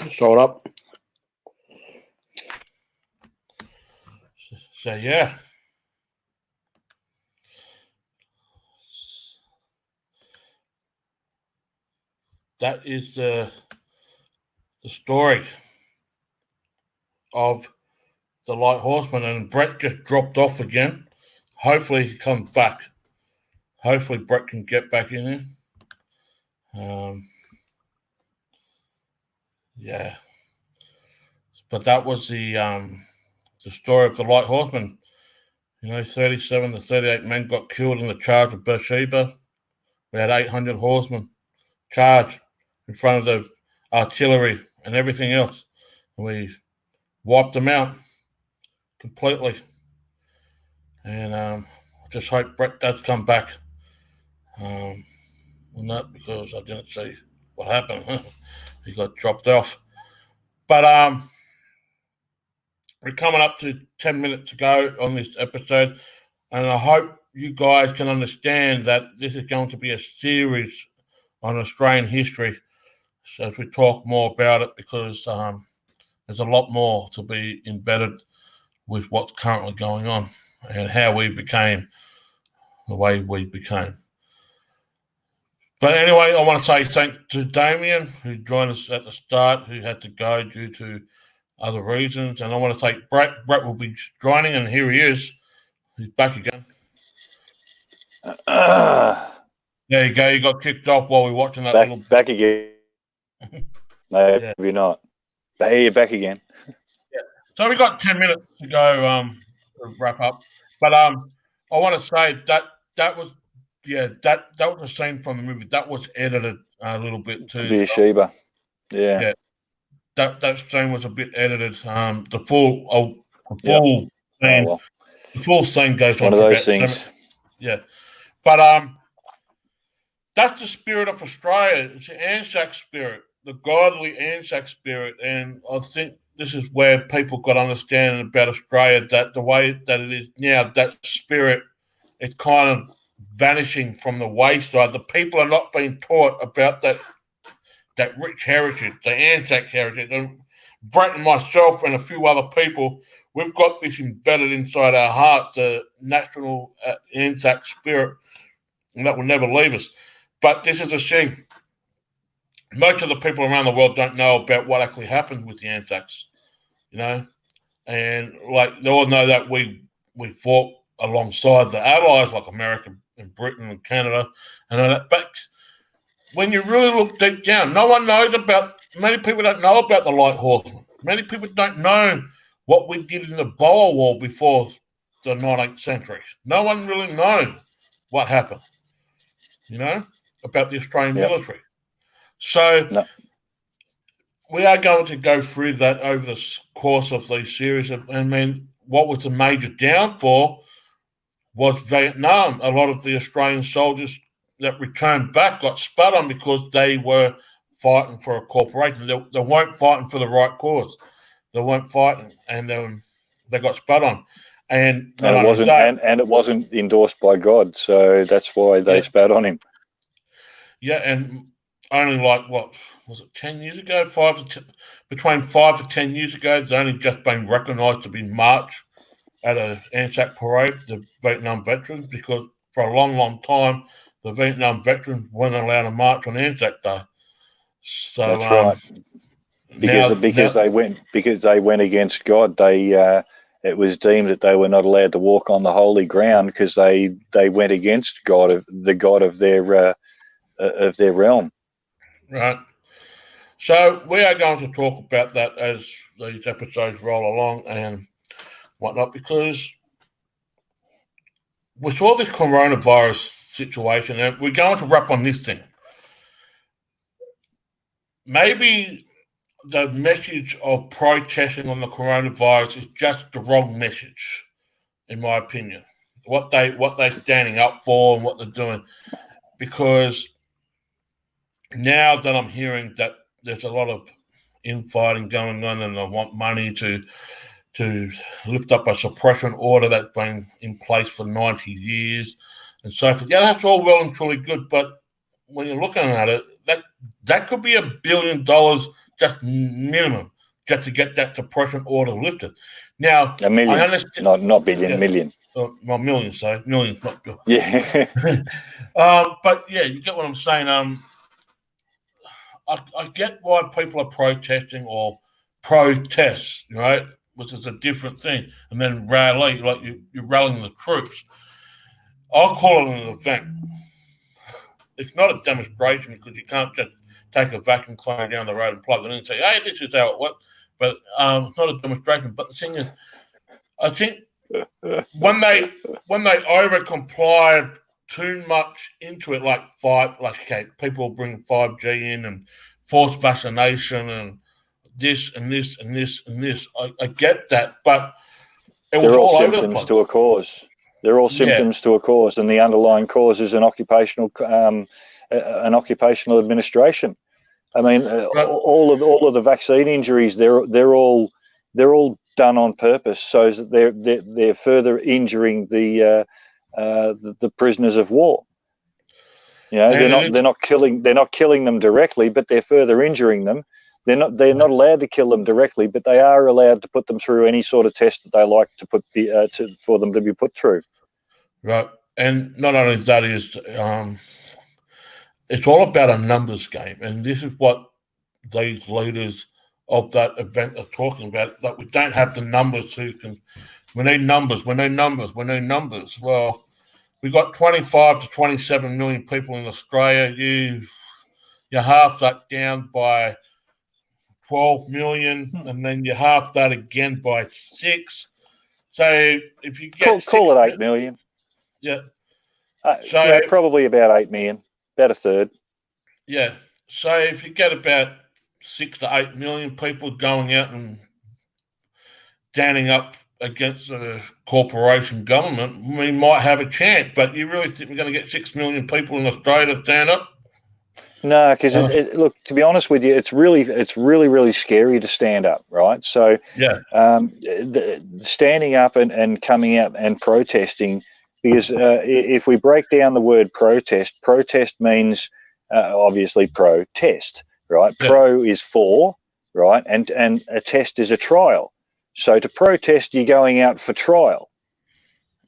Sold up. So yeah. That is the story of the Light Horseman, and Brett just dropped off again. Hopefully he comes back. Hopefully Brett can get back in there. Yeah. But that was the story of the Light Horseman. 37 to 38 men got killed in the charge of Beersheba. We had 800 horsemen charged in front of the artillery and everything else. And we wiped them out completely. And I just hope Brett does come back on that, because I didn't see what happened. He got dropped off. But we're coming up to 10 minutes to go on this episode, and I hope you guys can understand that this is going to be a series on Australian history. So as we talk more about it, because there's a lot more to be embedded with what's currently going on and how we became the way we became. But anyway, I want to say thanks to Damien, who joined us at the start, who had to go due to other reasons. And I want to thank Brett. Brett will be joining, and here he is. He's back again. There you go. You got kicked off while we were watching that back again. Maybe yeah. Not. But here you're back again. Yeah. So we got 10 minutes to go to wrap up. But I want to say that was that was a scene from the movie. That was edited a little bit too. Beersheba. Yeah. That scene was a bit edited. The full scene, the full scene goes on. One of those things. Yeah, but that's the spirit of Australia. It's the Anzac spirit, the godly Anzac spirit, and I think this is where people got understanding about Australia, that the way that it is now, that spirit is kind of vanishing from the wayside. The people are not being taught about that rich heritage, the Anzac heritage. And Brett and myself and a few other people, we've got this embedded inside our heart, the national Anzac spirit, and that will never leave us. But this is a shame. Most of the people around the world don't know about what actually happened with the Anzacs, and like they all know that we fought alongside the Allies, like America and Britain and Canada and all that. But when you really look deep down, many people don't know about the Light Horseman. Many people don't know what we did in the Boer War before the 19th century. No one really knows what happened, about the Australian military. So we are going to go through that over the course of these series. I mean, what was the major downfall was Vietnam. A lot of the Australian soldiers that returned back got spat on because they were fighting for a corporation. They weren't fighting for the right cause. They weren't fighting, and they got spat on. And it wasn't endorsed by God, so that's why they spat on him. Yeah, and only like what was it, 10 years ago? Between 5 to 10 years ago, it's only just been recognised to be marched at an ANZAC parade, the Vietnam veterans, because for a long, long time the Vietnam veterans weren't allowed to march on ANZAC Day. So that's right. Because they went against God. It was deemed that they were not allowed to walk on the holy ground because they went against God, the God of their realm. Right. So we are going to talk about that as these episodes roll along and whatnot, because with all this coronavirus situation, and we're going to wrap on this thing. Maybe the message of protesting on the coronavirus is just the wrong message, in my opinion. What they're standing up for and what they're doing, because now that I'm hearing that there's a lot of infighting going on, and they want money to lift up a suppression order that's been in place for 90 years and so forth. Yeah, that's all well and truly good, but when you're looking at it, that could be $1 billion just minimum, just to get that suppression order lifted. Now, $1 million, I understand, not billion, yeah, million. Well, millions, so millions, not billion. Yeah. But yeah, you get what I'm saying. I get why people are protesting or protest, right, which is a different thing, and then rally, like you're rallying the troops. I'll call it an event. It's not a demonstration, because you can't just take a vacuum cleaner down the road and plug it in and say, hey, this is how it works. But it's not a demonstration. But the thing is, I think when they over complied too much into it, like people bring 5G in and forced vaccination and this and this and this and this. I get that, but it was all over the place. Symptoms to a cause. They're all symptoms to a cause, and the underlying cause is an occupational administration. I mean, all of the vaccine injuries, they're all done on purpose, so that they're further injuring the prisoners of war. You know, they're not killing them directly, but they're further injuring them. They're not allowed to kill them directly, but they are allowed to put them through any sort of test that they like to put for them to be put through. Right, and not only that is, it's all about a numbers game, and this is what these leaders of that event are talking about. That we don't have the numbers we need numbers. Well, we got 25 to 27 million people in Australia. You half that down by 12 million, and then you half that again by 6. So if you get call it 8 million, yeah. So probably about 8 million, about a third. Yeah. So if you get about 6 to 8 million people going out and standing up against the corporation government, we might have a chance. But you really think we're going to get 6 million people in Australia to stand up? No, because look, to be honest with you, it's really scary to stand up, right? So yeah, standing up and coming out and protesting, because if we break down the word protest means obviously protest, right? Yeah. Pro is for, right, and a test is a trial. So to protest, you're going out for trial,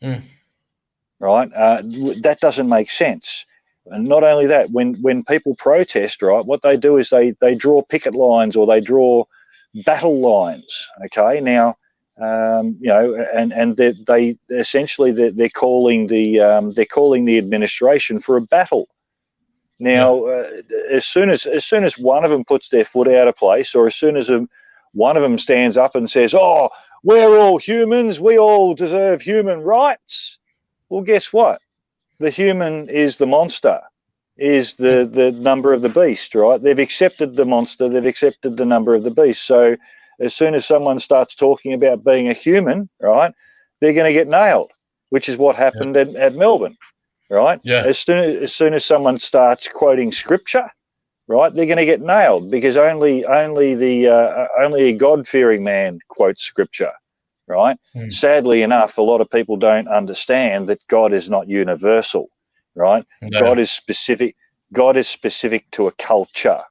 right? That doesn't make sense. And not only that, when people protest, right, what they do is they draw picket lines, or they draw battle lines. Okay, now you know, and they essentially they're calling the administration for a battle. Now, as soon as one of them puts their foot out of place, or as soon as one of them stands up and says, "Oh, we're all humans, we all deserve human rights," well, guess what? The human is the monster, is the number of the beast, right? They've accepted the monster, they've accepted the number of the beast. So as soon as someone starts talking about being a human, right, they're going to get nailed, which is what happened at Melbourne, right? Yeah. As soon as someone starts quoting scripture, right, they're going to get nailed, because only a God-fearing man quotes scripture, right? Sadly enough, a lot of people don't understand that God is not universal, right? No. God is specific to a culture,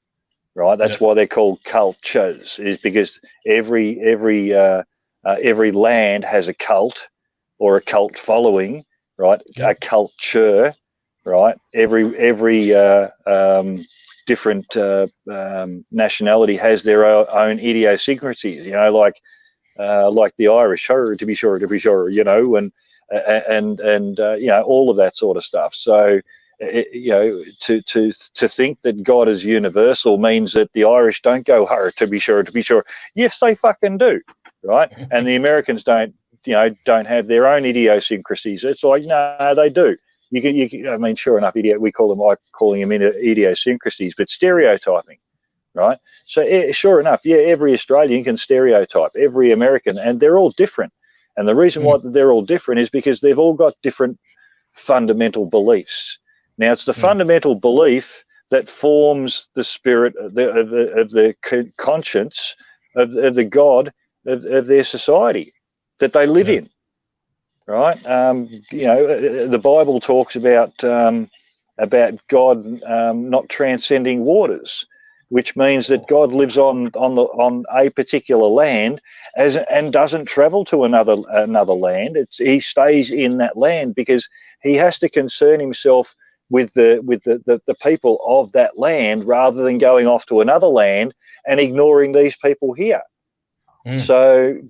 right? That's why they're called cultures, is because every land has a cult or a cult following, right? A culture, right? Every different nationality has their own idiosyncrasies, you know, like the Irish, to be sure, you know, and you know, all of that sort of stuff. So, you know, to think that God is universal means that the Irish don't go, to be sure. Yes, they fucking do, right? And the Americans don't have their own idiosyncrasies. It's like, no, they do. I mean, sure enough, we call them, like calling them idiosyncrasies, but stereotyping, right? So sure enough, every Australian can stereotype every American, and they're all different. And the reason why they're all different is because they've all got different fundamental beliefs. Now, it's the fundamental belief that forms the spirit of the conscience of the God of their society that they live in. Right, you know, the Bible talks about God not transcending waters, which means that God lives on a particular land and doesn't travel to another land. He stays in that land because he has to concern himself with the people of that land, rather than going off to another land and ignoring these people here. So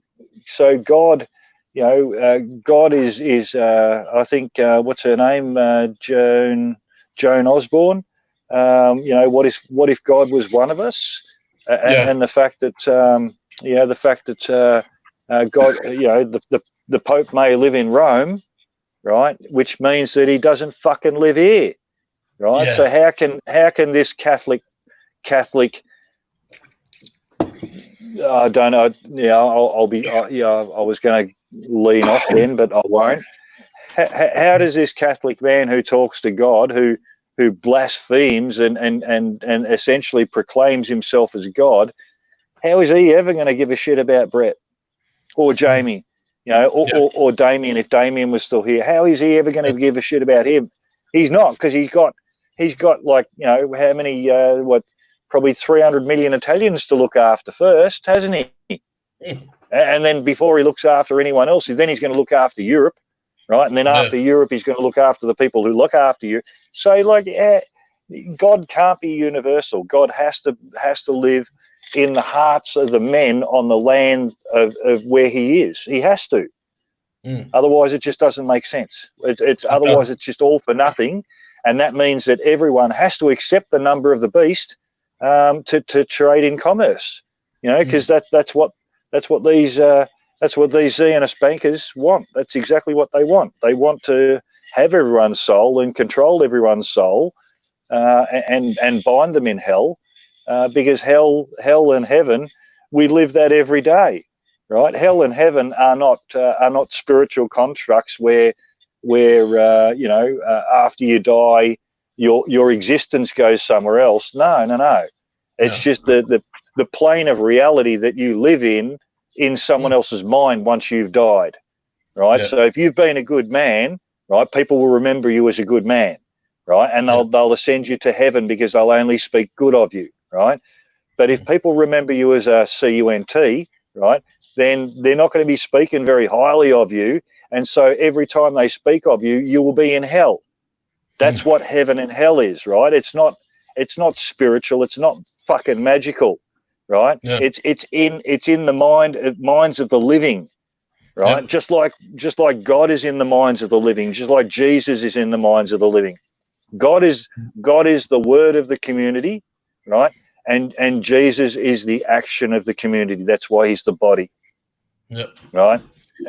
God. You know, God is I think, what's her name, Joan Osborne. You know, what if God was one of us? And the fact that God, you know, the Pope may live in Rome, right? Which means that he doesn't fucking live here, right? Yeah. So how can this Catholic I don't know. Yeah, I'll be. I was going to lean off then, but I won't. How does this Catholic man who talks to God, who blasphemes and essentially proclaims himself as God, how is he ever going to give a shit about Brett or Jamie, you know, or Damien, if Damien was still here? How is he ever going to give a shit about him? He's not, because he's got like, you know, how many probably 300 million Italians to look after first, hasn't he? And then before he looks after anyone else, then he's going to look after Europe, right? And then after Europe, he's going to look after the people who look after you. So, like, God can't be universal. God has to live in the hearts of the men on the land of where he is. He has to. Otherwise, it just doesn't make sense. Otherwise, it's just all for nothing. And that means that everyone has to accept the number of the beast to trade in commerce, you know, because that's what these Zionist bankers want. That's exactly what they want. They want to have everyone's soul and control everyone's soul, and bind them in hell, because hell and heaven, we live that every day, right? Hell and heaven are not spiritual constructs where you know, after you die, your existence goes somewhere else. No. It's just the plane of reality that you live in someone else's mind once you've died, right? So if you've been a good man, right, people will remember you as a good man, right? And they'll ascend you to heaven because they'll only speak good of you, right? But if people remember you as a CUNT, right, then they're not going to be speaking very highly of you. And so every time they speak of you, you will be in hell. That's what heaven and hell is, right? It's not spiritual. It's not fucking magical, right? It's in the minds of the living, right? Just like God is in the minds of the living, just like Jesus is in the minds of the living. God is the word of the community, right? And Jesus is the action of the community. That's why he's the body, right?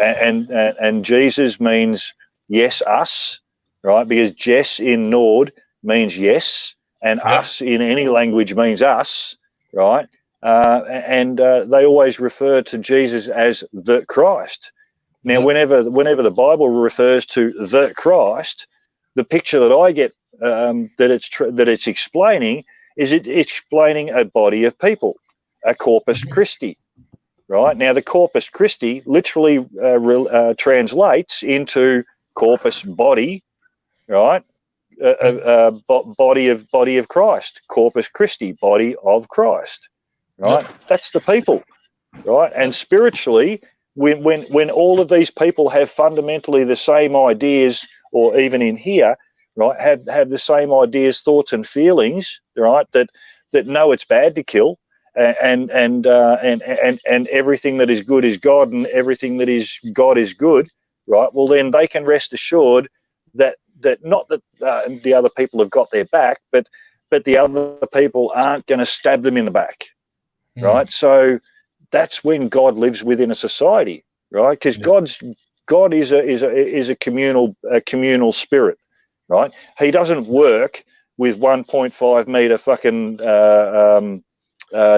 And Jesus means yes, us, right? Because Jess in Nord means yes, and us in any language means us, right? and they always refer to Jesus as the Christ. Now, whenever the Bible refers to the Christ, the picture that I get that it's explaining is it's explaining a body of people, a corpus Christi, right? Now, the corpus Christi literally translates into corpus body, right? Body of Christ, corpus Christi, body of Christ, right? That's the people, right? And spiritually, when all of these people have fundamentally the same ideas, or even in here, right, have the same ideas, thoughts, and feelings, right? That know it's bad to kill, and everything that is good is God, and everything that is God is good, right? Well, then they can rest assured that not that the other people have got their back, but the other people aren't going to stab them in the back, right? So that's when God lives within a society, right? Because God is a communal spirit, right? He doesn't work with 1.5 meter fucking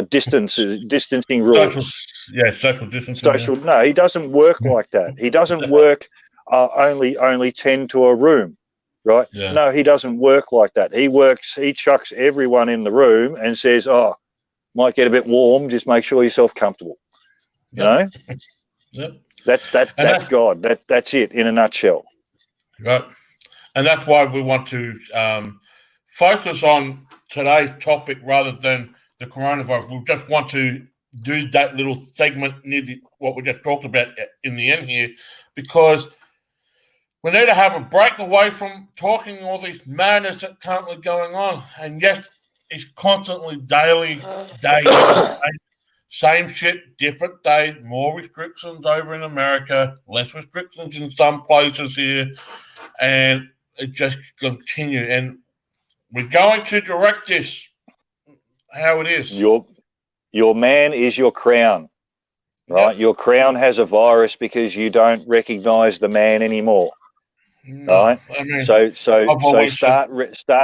distancing rules. Social distancing. No, he doesn't work like that. He doesn't work only 10 to a room, right? Yeah. No, he doesn't work like that. He chucks everyone in the room and says, "Oh, might get a bit warm. Just make sure yourself comfortable." You know. Yep. That's God. That's it in a nutshell. Right. And that's why we want to focus on today's topic rather than the coronavirus. We just want to do that little segment near what we just talked about in the end here, because we need to have a break away from talking all these madness that's currently going on. And yes, it's constantly daily, same shit, different day, more restrictions over in America, less restrictions in some places here, and it just continue. And we're going to direct this how it is. Your man is your crown, right? Yep. Your crown has a virus because you don't recognize the man anymore. No, right? I mean, so start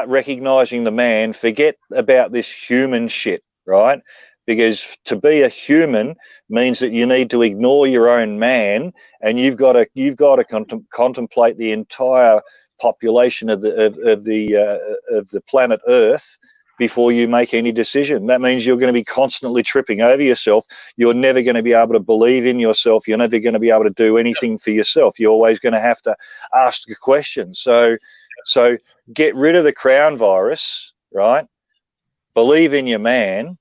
recognizing the man. Forget about this human shit, right? Because to be a human means that you need to ignore your own man, and you've got to contemplate the entire population of the planet Earth before you make any decision. That means you're going to be constantly tripping over yourself. You're never going to be able to believe in yourself. You're never going to be able to do anything for yourself. You're always going to have to ask a question. So get rid of the crown virus, right? Believe in your man.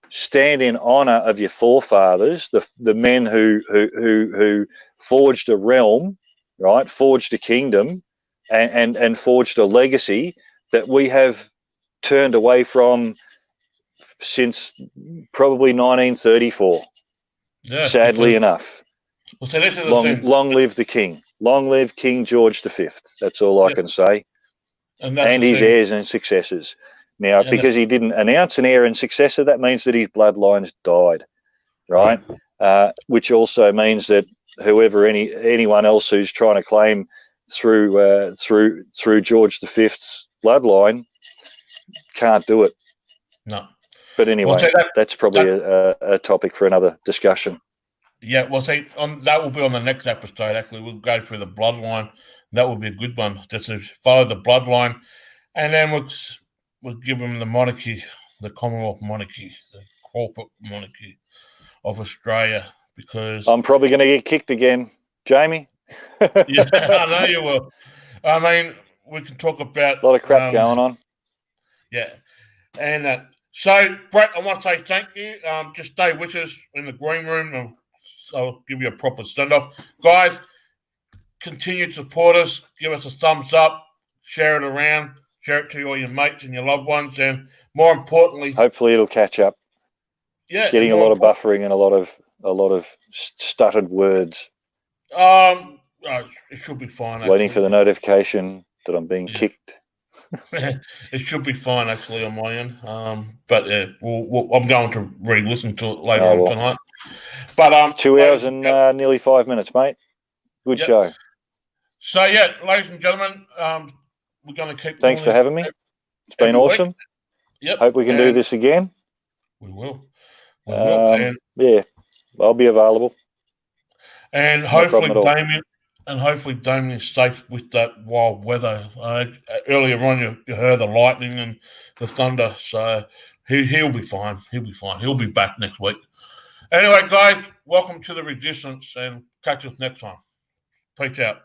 Stand in honor of your forefathers, the men who forged a realm, right? Forged a kingdom, and forged a legacy that we have turned away from since probably 1934. Yeah, sadly enough. Well, so this is long live the king. Long live King George V. That's all I can say. And his heirs and successors. Now, because he didn't announce an heir and successor, that means that his bloodline's died, right? Which also means that anyone else who's trying to claim through George V's bloodline can't do it. No. But anyway, that's probably a topic for another discussion. Yeah, well, see, that will be on the next episode. Actually, we'll go through the bloodline. That will be a good one, just to follow the bloodline, and then we'll give them the monarchy, the Commonwealth monarchy, the corporate monarchy of Australia, because I'm probably going to get kicked again, Jamie. Yeah, I know you will. I mean, we can talk about a lot of crap going on. Yeah, and so Brett, I want to say thank you. Just stay with us in the green room, and I'll give you a proper send-off, guys. Continue to support us. Give us a thumbs up. Share it around. Share it to all your mates and your loved ones, and more importantly, hopefully it'll catch up. Yeah, getting a lot of buffering and a lot of stuttered words. It should be fine. Actually. Waiting for the notification that I'm being kicked. It should be fine actually on my end. But I'm going to re-listen to it later on tonight. But 2 hours and nearly 5 minutes, mate. Good show. So yeah, ladies and gentlemen, we're going to keep. Thanks for having me. It's been awesome. Yep. Hope we can do this again. We will. We will. And, yeah, I'll be available. and No hopefully problem at all. Damien. And hopefully Damien is safe with that wild weather. Earlier on, you heard the lightning and the thunder, so he'll be fine. He'll be fine. He'll be back next week. Anyway, guys, welcome to the Resistance, and catch us next time. Peace out.